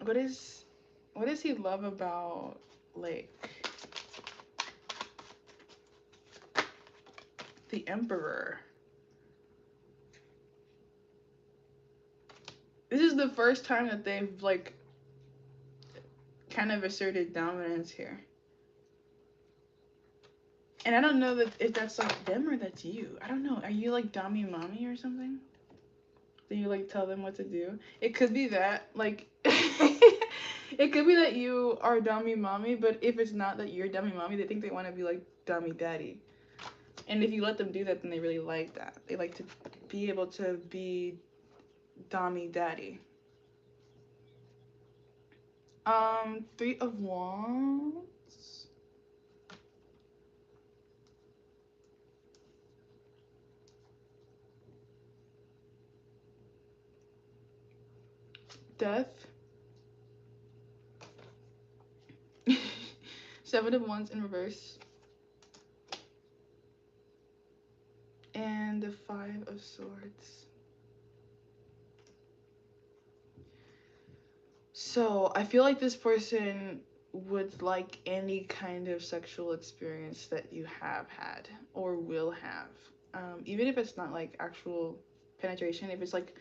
What does he love about like the Emperor? This is the first time that they've like kind of asserted dominance here. And I don't know that if that's like them or that's you. I don't know. Are you like Dami Mommy or something? Do you like tell them what to do? It could be that, like it could be that you are Dami Mommy, but if it's not that you're Dami Mommy, they think they want to be like Dami Daddy. And if you let them do that, then they really like that. They like to be able to be Dami Daddy. 3 of Wands. Death. 7 of Wands in reverse. And the 5 of Swords. So I feel like this person would like any kind of sexual experience that you have had or will have. Even if it's not like actual penetration, if it's like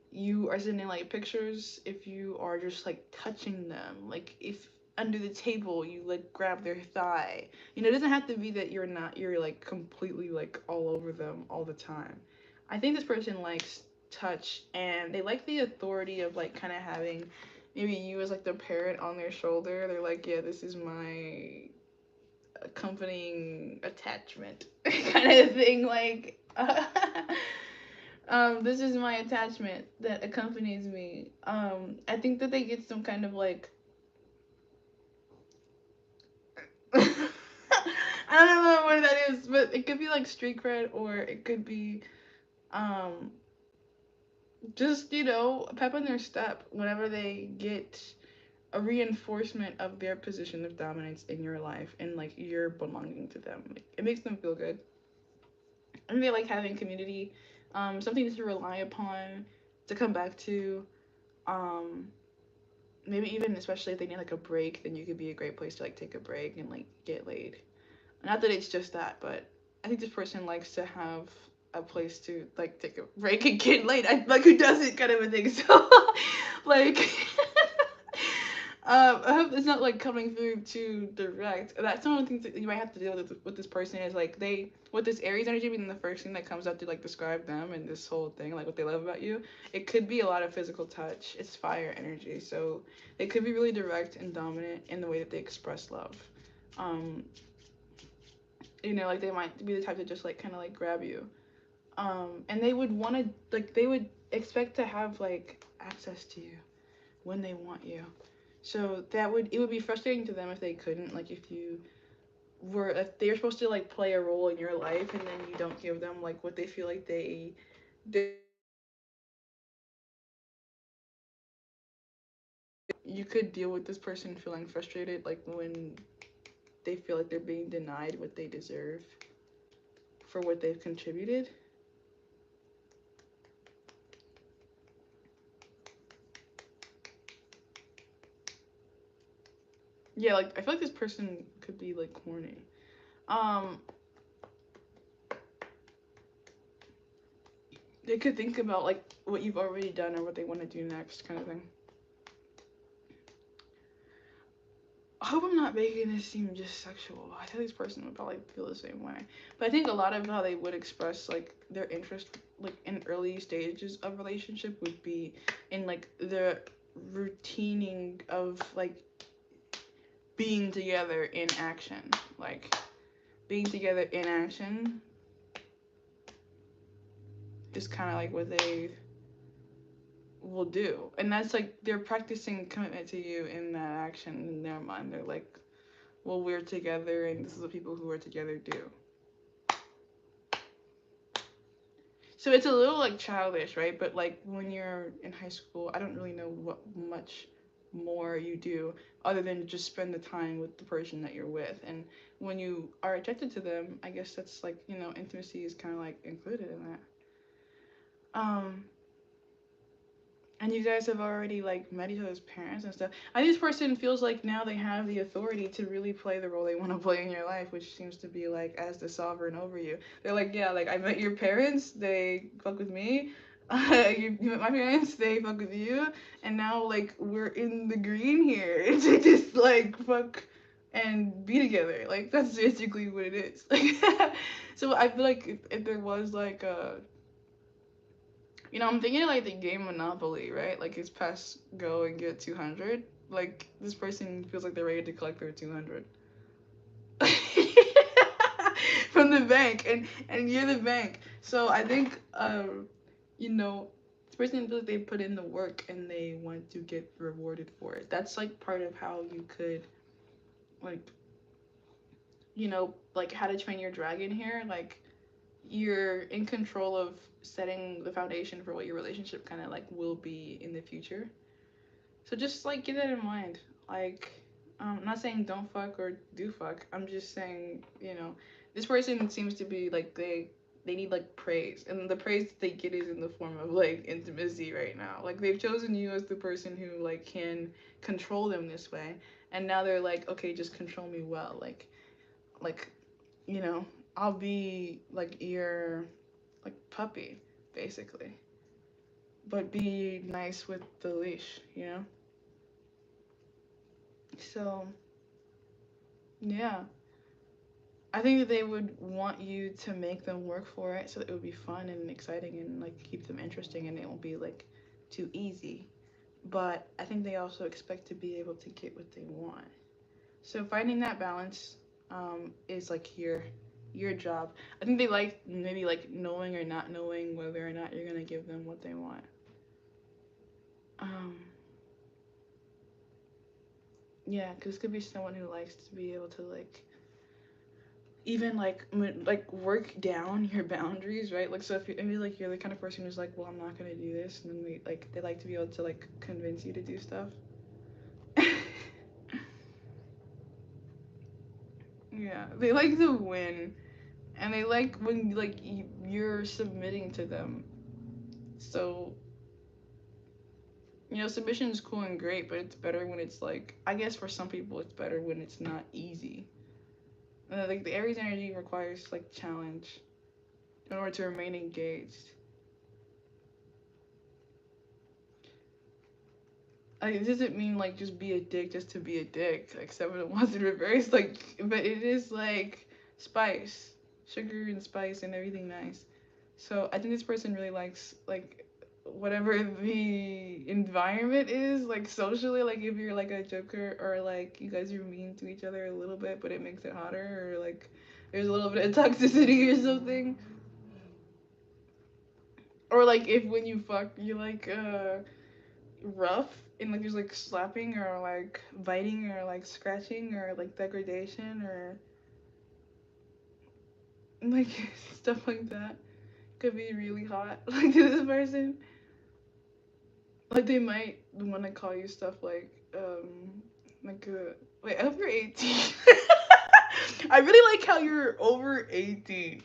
you are sending like pictures, if you are just like touching them, like if under the table you like grab their thigh, it doesn't have to be that you're like completely like all over them all the time. I think this person likes touch, and they like the authority of like kind of having maybe you as like the parent on their shoulder. They're like, yeah, this is my accompanying attachment kind of thing, like this is my attachment that accompanies me. I think that they get some kind of like I don't know what that is, but it could be like street cred, or it could be just a pep in their step whenever they get a reinforcement of their position of dominance in your life, and like you're belonging to them. Like, it makes them feel good. And they like having community, something to rely upon, to come back to. Um, Maybe even especially if they need like a break, then you could be a great place to like take a break and like get laid. Not that it's just that, but I think this person likes to have a place to like take a break and get laid. I like, who doesn't, kind of a thing. So like I hope it's not like coming through too direct. That's one of the things that you might have to deal with this person, is like they, with this Aries energy being the first thing that comes up to like describe them and this whole thing, like what they love about you. It could be a lot of physical touch. It's fire energy, so they could be really direct and dominant in the way that they express love. Um, like they might be the type to just like kind of like grab you. And they would want to, like, they would expect to have like access to you when they want you. So it would be frustrating to them if they couldn't, like, if they're supposed to like play a role in your life and then you don't give them like what they feel like they you could deal with this person feeling frustrated, like when they feel like they're being denied what they deserve for what they've contributed. Yeah, like I feel like this person could be like corny. Um, they could think about like what you've already done or what they want to do next, kind of thing. I hope I'm not making this seem just sexual. I think this person would probably feel the same way. But I think a lot of how they would express like their interest, like in early stages of relationship, would be in like the routining of like being together in action. Like being together in action is kind of like what they will do, and that's like they're practicing commitment to you in that action. In their mind, they're like, well, we're together and this is what people who are together do. So it's a little like childish, right? But like when you're in high school, I don't really know what much more you do other than just spend the time with the person that you're with. And when you are attracted to them, I guess that's like, intimacy is kind of like included in that. um and you guys have already like met each other's parents and stuff. I think this person feels like now they have the authority to really play the role they want to play in your life, which seems to be like as the sovereign over you. They're like, yeah, like I met your parents, they fuck with me. You met my parents, they fuck with you, and now like we're in the green here to just like fuck and be together. Like that's basically what it is. So I feel like if there was like a, I'm thinking like the game Monopoly, right? Like it's pass go and get 200. Like this person feels like they're ready to collect their 200 from the bank, and you're the bank. So I think this person feels like they put in the work and they want to get rewarded for it. That's like part of how you could like like How to Train Your Dragon here. Like you're in control of setting the foundation for what your relationship kind of like will be in the future. So just like keep that in mind. Like, I'm not saying don't fuck or do fuck. I'm just saying, this person seems to be like they need like praise, and the praise that they get is in the form of like intimacy right now. Like they've chosen you as the person who like can control them this way, and now they're like, okay, just control me well. Like you know, I'll be like your like puppy, basically. But be nice with the leash. So yeah, I think that they would want you to make them work for it, so that it would be fun and exciting and like keep them interesting, and it won't be like too easy. But I think they also expect to be able to get what they want. So finding that balance is like your job. I think they like maybe like knowing or not knowing whether or not you're gonna give them what they want. Um, yeah, because this could be someone who likes to be able to like even like work down your boundaries, right? Like so if you're maybe like you're the kind of person who's like, well, I'm not gonna do this, and then they like to be able to like convince you to do stuff. Yeah, they like to win, and they like when like you're submitting to them. So submission is cool and great, but it's better when it's like, I guess for some people it's better when it's not easy. Like the Aries energy requires like challenge in order to remain engaged. Like, it doesn't mean like just be a dick just to be a dick. Like Seven wants in reverse, like, but it is like spice, sugar and spice and everything nice. So I think this person really likes like whatever the environment is, like socially. Like if you're like a joker or like you guys are mean to each other a little bit, but it makes it hotter, or like there's a little bit of toxicity or something. Or like if when you fuck, you like rough and like there's like slapping or like biting or like scratching or like degradation or like stuff like that could be really hot like to this person. Like they might want to call you stuff like wait, over 18. I really like how you're over 18.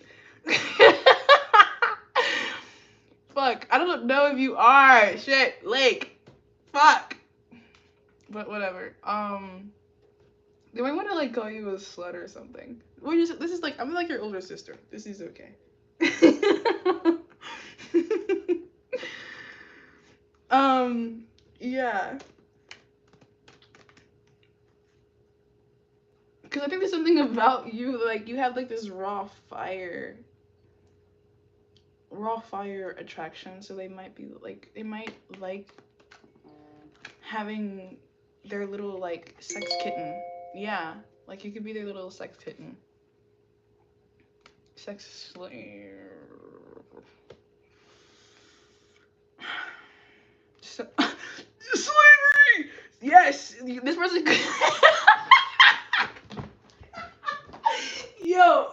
Fuck, I don't know if you are. Shit, Lake. Fuck. But whatever. They might want to like call you a slut or something. Or just, this is like, I'm like your older sister. This is okay. um, yeah. Because I think there's something about you, like you have like this raw fire attraction. So they might be like, they might like having their little like sex kitten. Yeah, like you could be their little sex kitten. Sex slave. So, slavery. Yes, this person. Yo.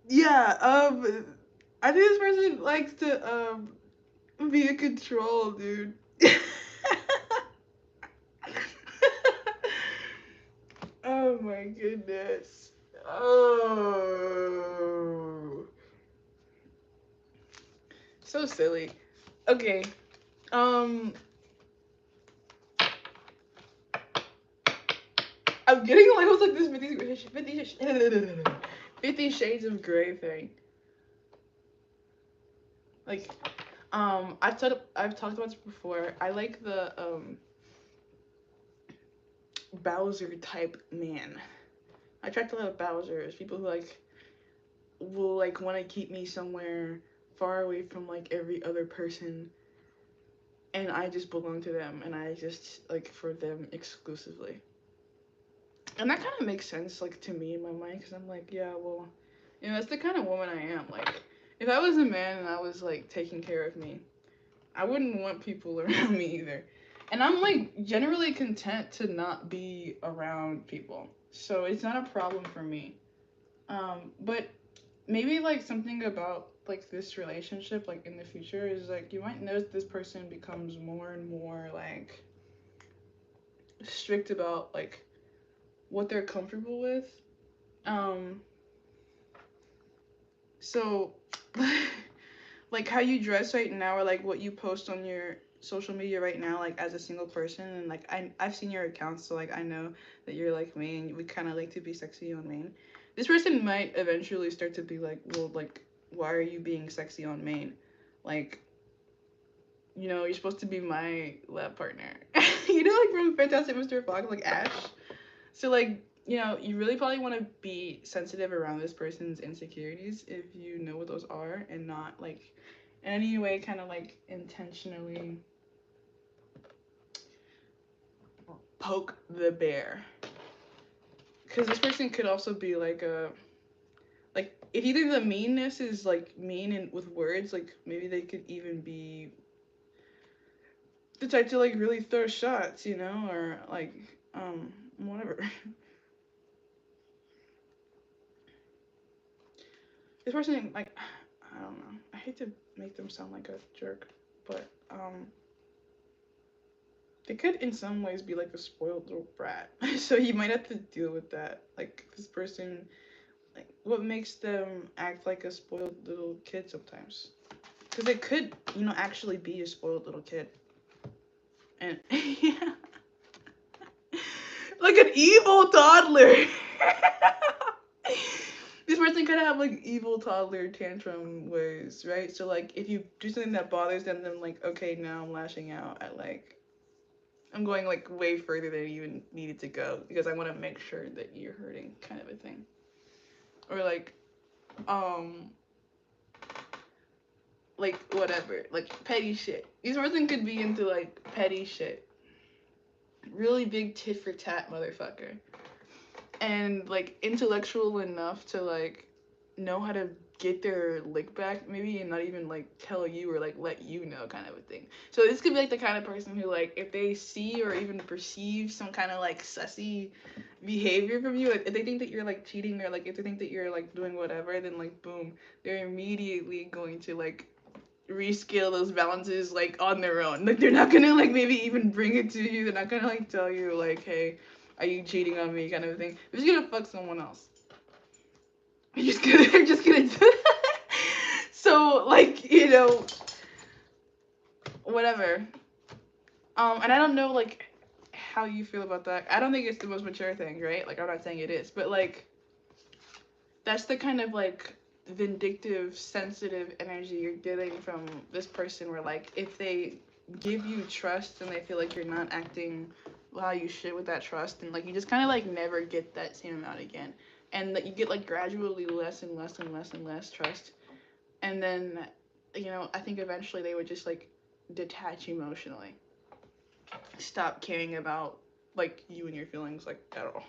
Yeah. I think this person likes to be in control, dude. Oh my goodness. Oh. So silly. Okay. Um I'm getting like what's like this 50 shades of gray thing. Like I've talked about this before. I like the Bowser type man. I attract a lot of Bowsers, people who like will like want to keep me somewhere far away from like every other person, and I just belong to them, and I just like for them exclusively. And that kind of makes sense like to me in my mind, because I'm like, yeah, well, that's the kind of woman I am. Like if I was a man and I was like taking care of me, I wouldn't want people around me either. And I'm like generally content to not be around people, so it's not a problem for me. But maybe like something about like this relationship like in the future is like you might notice this person becomes more and more like strict about like what they're comfortable with. um so like how you dress right now, or like what you post on your social media right now, like as a single person, and like I've seen your accounts, so like I know that you're like me and we kind of like to be sexy on main. This person might eventually start to be like, well, like why are you being sexy on main? Like, you're supposed to be my lab partner. Like from Fantastic Mr. Fox, like Ash. So like, you really probably want to be sensitive around this person's insecurities if you know what those are, and not like in any way kind of like intentionally poke the bear. Because this person could also be like a like, if either the meanness is like mean and with words, like maybe they could even be the type to like really throw shots, or like whatever. This person, like, I don't know. I hate to make them sound like a jerk, but they could in some ways be like a spoiled little brat. So you might have to deal with that. Like this person, like what makes them act like a spoiled little kid sometimes. Because it could, actually be a spoiled little kid. And yeah. Like an evil toddler. This person could have like evil toddler tantrum ways, right? So like if you do something that bothers them, then like, okay, now I'm lashing out at like I'm going like way further than you even needed to go because I want to make sure that you're hurting, kind of a thing. Or um like whatever, like petty shit. This person could be into like petty shit, really big tit for tat motherfucker, and like intellectual enough to like know how to get their lick back maybe, and not even like tell you or like let you know, kind of a thing. So this could be like the kind of person who like if they see or even perceive some kind of like sussy behavior from you, like, if they think that you're like cheating, or like if they think that you're like doing whatever, then like boom, they're immediately going to like rescale those balances like on their own. Like they're not gonna like maybe even bring it to you. They're not gonna like tell you like, hey, are you cheating on me, kind of a thing. They're just gonna fuck someone else. They're just gonna do that. So like, whatever. And I don't know like how you feel about that. I don't think it's the most mature thing, right? Like I'm not saying it is, but like that's the kind of like vindictive, sensitive energy you're getting from this person, where like if they give you trust and they feel like you're not acting how you should with that trust, and like you just kind of like never get that same amount again, and that you get like gradually less and less and less and less trust, and then I think eventually they would just like detach emotionally, stop caring about like you and your feelings like at all.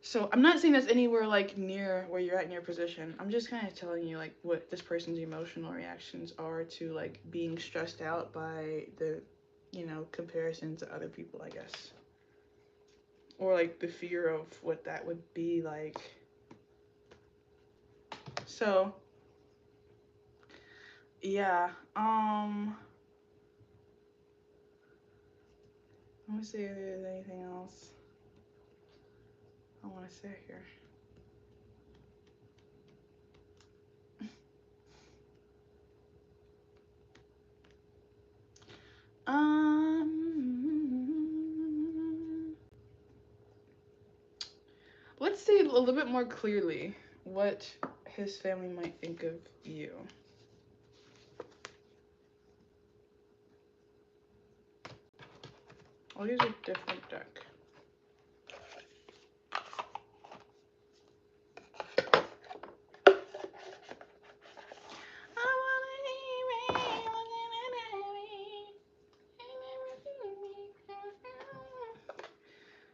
So I'm not saying that's anywhere like near where you're at in your position. I'm just kind of telling you like what this person's emotional reactions are to like being stressed out by the, comparison to other people, I guess. Or like the fear of what that would be like. So, yeah. Let me see if there's anything else I want to say here. Let's see a little bit more clearly what his family might think of you. I'll use a different deck.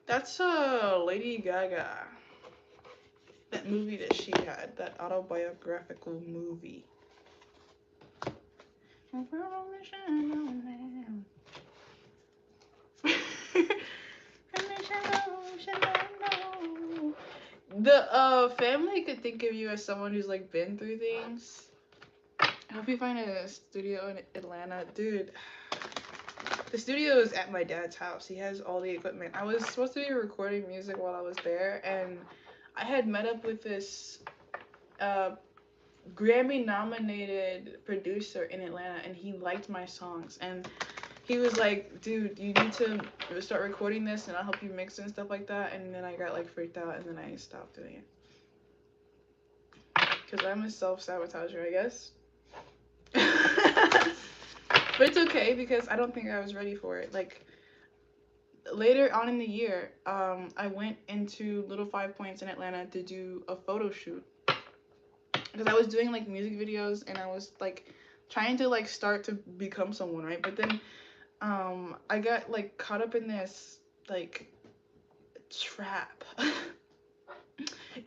That's Lady Gaga. That movie that she had, that autobiographical movie. The family could think of you as someone who's like been through things. I hope you find a studio in Atlanta, dude. The studio is at my dad's house. He has all the equipment. I was supposed to be recording music while I was there, and I had met up with this Grammy nominated producer in Atlanta, and he liked my songs, and he was like, dude, you need to start recording this and I'll help you mix it and stuff like that. And then I got like freaked out, and then I stopped doing it because I'm a self-sabotager, I guess. But it's okay because I don't think I was ready for it. Like later on in the year, I went into Little 5 Points in Atlanta to do a photo shoot because I was doing like music videos, and I was like trying to like start to become someone, right? But then I got like caught up in this like trap.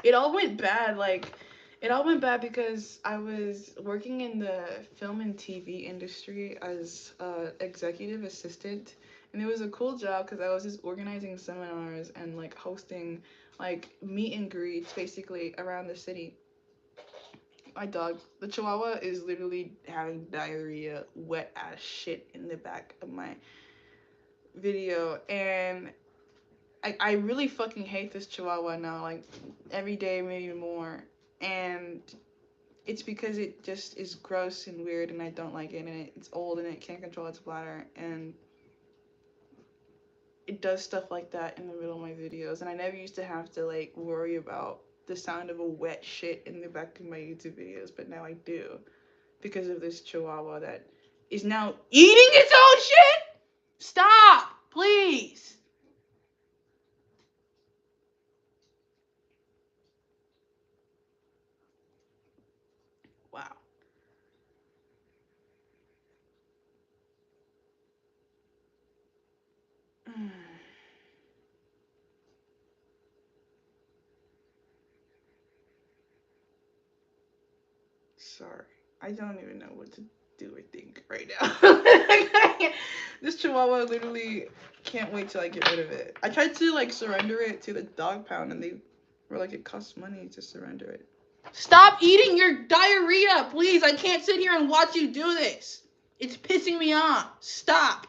It all went bad. Like it all went bad because I was working in the film and TV industry as a executive assistant, and it was a cool job because I was just organizing seminars and like hosting like meet and greets basically around the city. My dog, the Chihuahua, is literally having diarrhea, wet ass shit in the back of my video, and I really fucking hate this chihuahua now, like every day, maybe more. And it's because it just is gross and weird, and I don't like it, and it's old, and it can't control its bladder, and it does stuff like that in the middle of my videos. And I never used to have to like worry about the sound of a wet shit in the back of my YouTube videos, but now I do, because of this chihuahua that is now eating its own shit. Stop, please. Wow. Sorry. I don't even know what to do or think right now. This chihuahua literally can't wait till I get rid of it. I tried to like surrender it to the dog pound, and they were like, it costs money to surrender it. Stop eating your diarrhea, please. I can't sit here and watch you do this. It's pissing me off. Stop.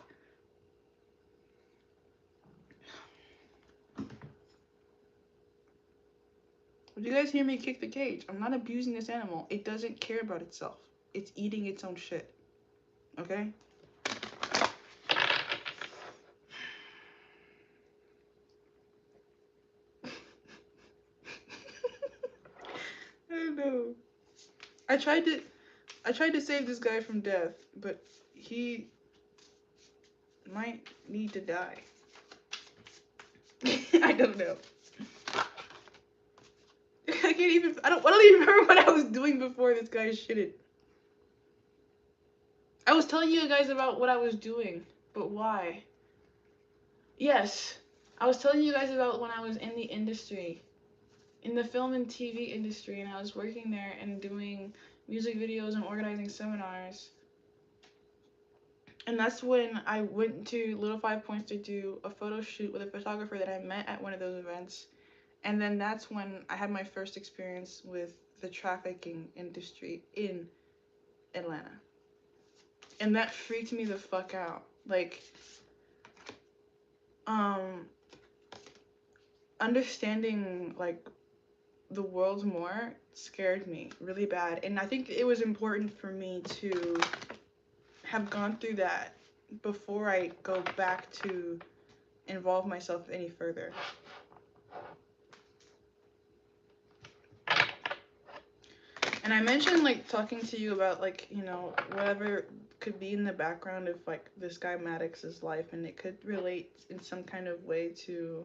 Did you guys hear me kick the cage? I'm not abusing this animal. It doesn't care about itself. It's eating its own shit. Okay? I don't know. I tried to save this guy from death, but he might need to die. I don't know. I don't even remember what I was doing before this guy shitted. I was telling you guys about what I was doing, but why? Yes, I was telling you guys about when I was in the industry, in the film and TV industry, and I was working there and doing music videos and organizing seminars. And that's when I went to Little 5 Points to do a photo shoot with a photographer that I met at one of those events. And then that's when I had my first experience with the trafficking industry in Atlanta. And that freaked me the fuck out. Like, understanding, like, the world more scared me really bad. And I think it was important for me to have gone through that before I go back to involve myself any further. And I mentioned, like, talking to you about, like, you know, whatever could be in the background of, like, this guy Maddox's life, and it could relate in some kind of way to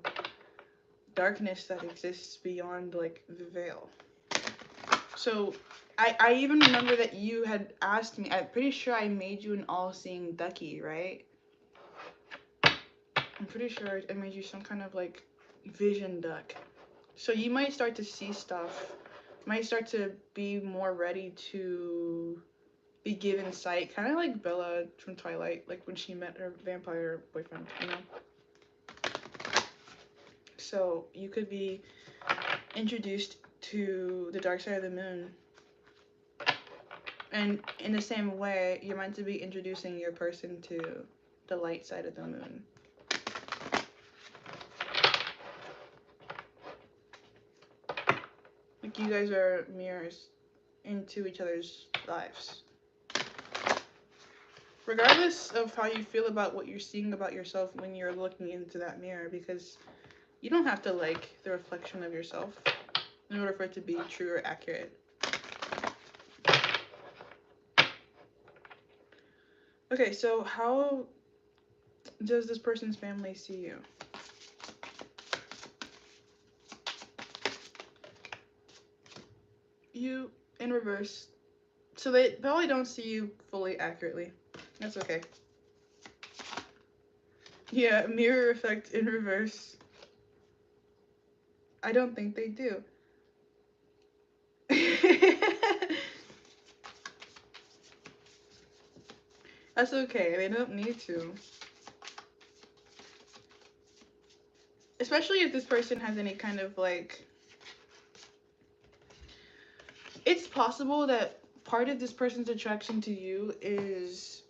darkness that exists beyond, like, the veil. So I even remember that you had asked me, I'm pretty sure I made you an all-seeing ducky, right? I'm pretty sure I made you some kind of, like, vision duck. So you might start to see stuff, might start to be more ready to be given sight, kind of like Bella from Twilight, like when she met her vampire boyfriend, you know? So you could be introduced to the dark side of the moon. And in the same way, you're meant to be introducing your person to the light side of the moon. Like, you guys are mirrors into each other's lives. Regardless of how you feel about what you're seeing about yourself when you're looking into that mirror, because you don't have to like the reflection of yourself in order for it to be true or accurate. Okay, so how does this person's family see you? You in reverse. So they probably don't see you fully accurately. That's okay. Yeah, mirror effect in reverse. I don't think they do. That's okay, they don't need to. Especially if this person has any kind of, like... It's possible that part of this person's attraction to you is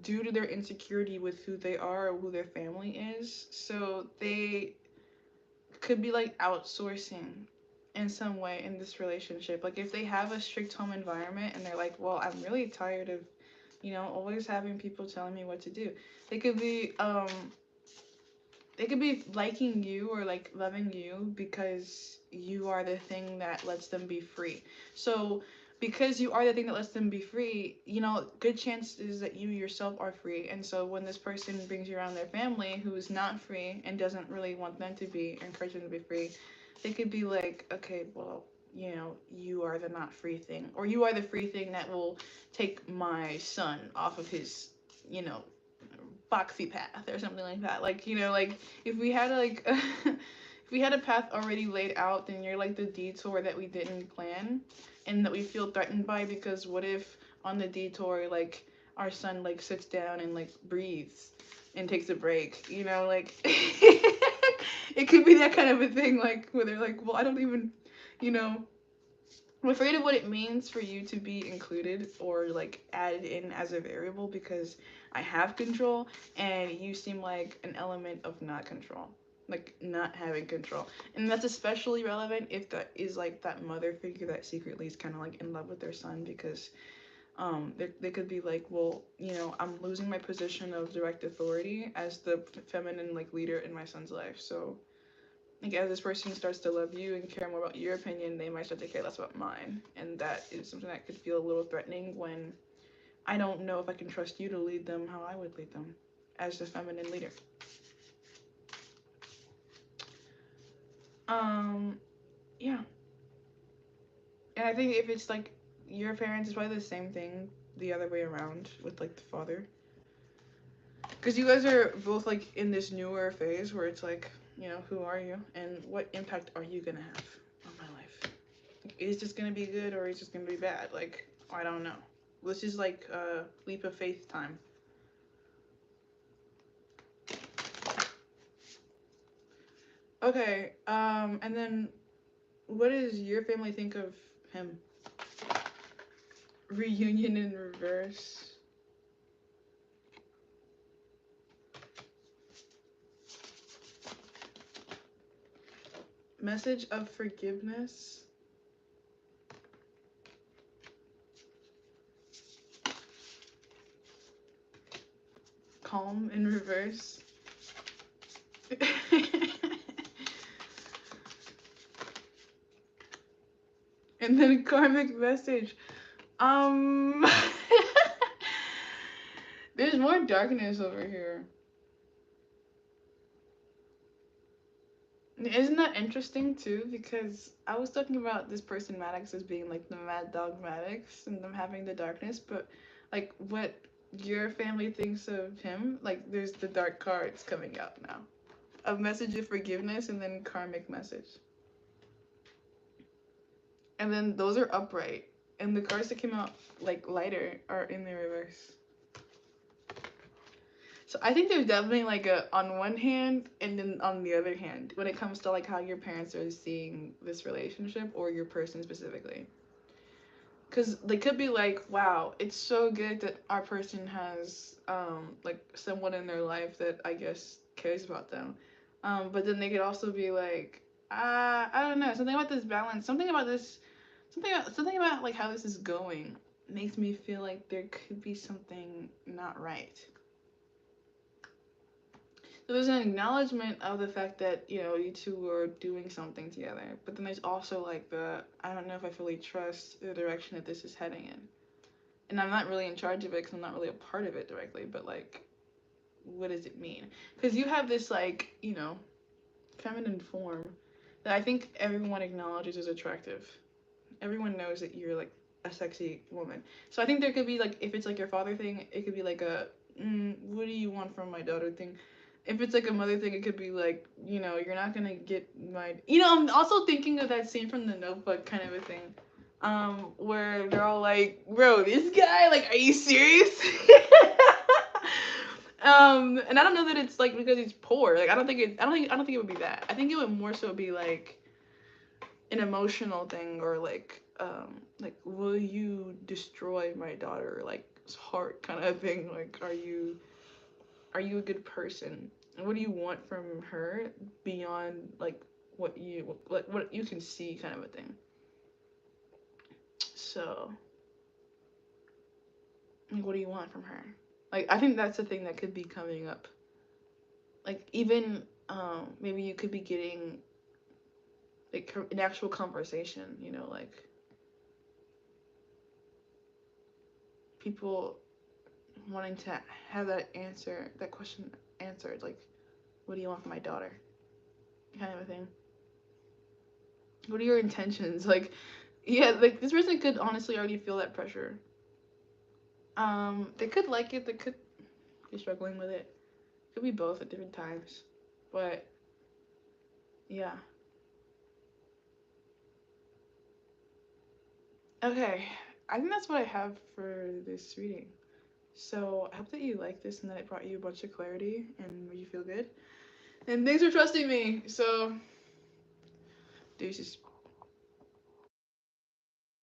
due to their insecurity with who they are or who their family is. So they could be like outsourcing in some way in this relationship. Like if they have a strict home environment and they're like, well, I'm really tired of, always having people telling me what to do. They could be liking you or like loving you because you are the thing that lets them be free. So because you are the thing that lets them be free, good chances that you yourself are free. And so when this person brings you around their family who is not free and doesn't really want them to be, or encourage them to be free, they could be like, okay, well, you are the not free thing, or you are the free thing that will take my son off of his, you know, boxy path or something like that. Like, like if we had like if we had a path already laid out, then you're like the detour that we didn't plan and that we feel threatened by, because what if on the detour like our son like sits down and like breathes and takes a break, like it could be that kind of a thing, like where they're like, well, I don't even, you know I'm afraid of what it means for you to be included or like added in as a variable, because I have control and you seem like an element of not control, like not having control. And that's especially relevant if that is like that mother figure that secretly is kind of like in love with their son, because they could be like, well, I'm losing my position of direct authority as the feminine like leader in my son's life. So like as this person starts to love you and care more about your opinion, they might start to care less about mine. And that is something that could feel a little threatening when I don't know if I can trust you to lead them how I would lead them as the feminine leader. Yeah. And I think if it's like your parents, it's probably the same thing the other way around with like the father. Because you guys are both like in this newer phase where it's like, who are you and what impact are you gonna have on my life? Like, is this gonna be good or is this gonna be bad? Like, I don't know. This is like a leap of faith time. Okay, and then what does your family think of him? Reunion in reverse. Message of forgiveness. Calm in reverse. And then karmic message. There's more darkness over here. Isn't that interesting too? Because I was talking about this person Maddox as being like the mad dog Maddox and them having the darkness, but like what your family thinks of him, like there's the dark cards coming out now. A message of forgiveness and then karmic message. And then those are upright. And the cards that came out like lighter are in the reverse. So I think there's definitely like a on one hand and then on the other hand when it comes to like how your parents are seeing this relationship or your person specifically. Because they could be like, wow, it's so good that our person has like someone in their life that I guess cares about them. But then they could also be like, I don't know, something about this balance, something about like how this is going makes me feel like there could be something not right. So there's an acknowledgement of the fact that, you two are doing something together. But then there's also like I don't know if I fully trust the direction that this is heading in. And I'm not really in charge of it because I'm not really a part of it directly. But like, what does it mean? Because you have this like, feminine form that I think everyone acknowledges as attractive. Everyone knows that you're like a sexy woman. So I think there could be like, if it's like your father thing, it could be like a, what do you want from my daughter thing. If it's like a mother thing, it could be like, you're not gonna get my, I'm also thinking of that scene from The Notebook kind of a thing, where they're all like, bro, this guy, like, are you serious? And I don't know that it's like because he's poor. Like, I don't think it would be that. I think it would more so be like an emotional thing, or like, will you destroy my daughter? Like, heart kind of thing. Like, are you a good person? And what do you want from her beyond like what you can see, kind of a thing. So, like, what do you want from her? Like, I think that's the thing that could be coming up. Like, even maybe you could be getting like an actual conversation, you know, like people wanting to have that question answered, like, what do you want from my daughter, kind of a thing. What are your intentions? Like, yeah, like this person could honestly already feel that pressure. They could like it, they could be struggling with it. Could be both at different times. But yeah. Okay. I think that's what I have for this reading. So I hope that you like this and that it brought you a bunch of clarity and made you feel good. And thanks for trusting me. So deuces.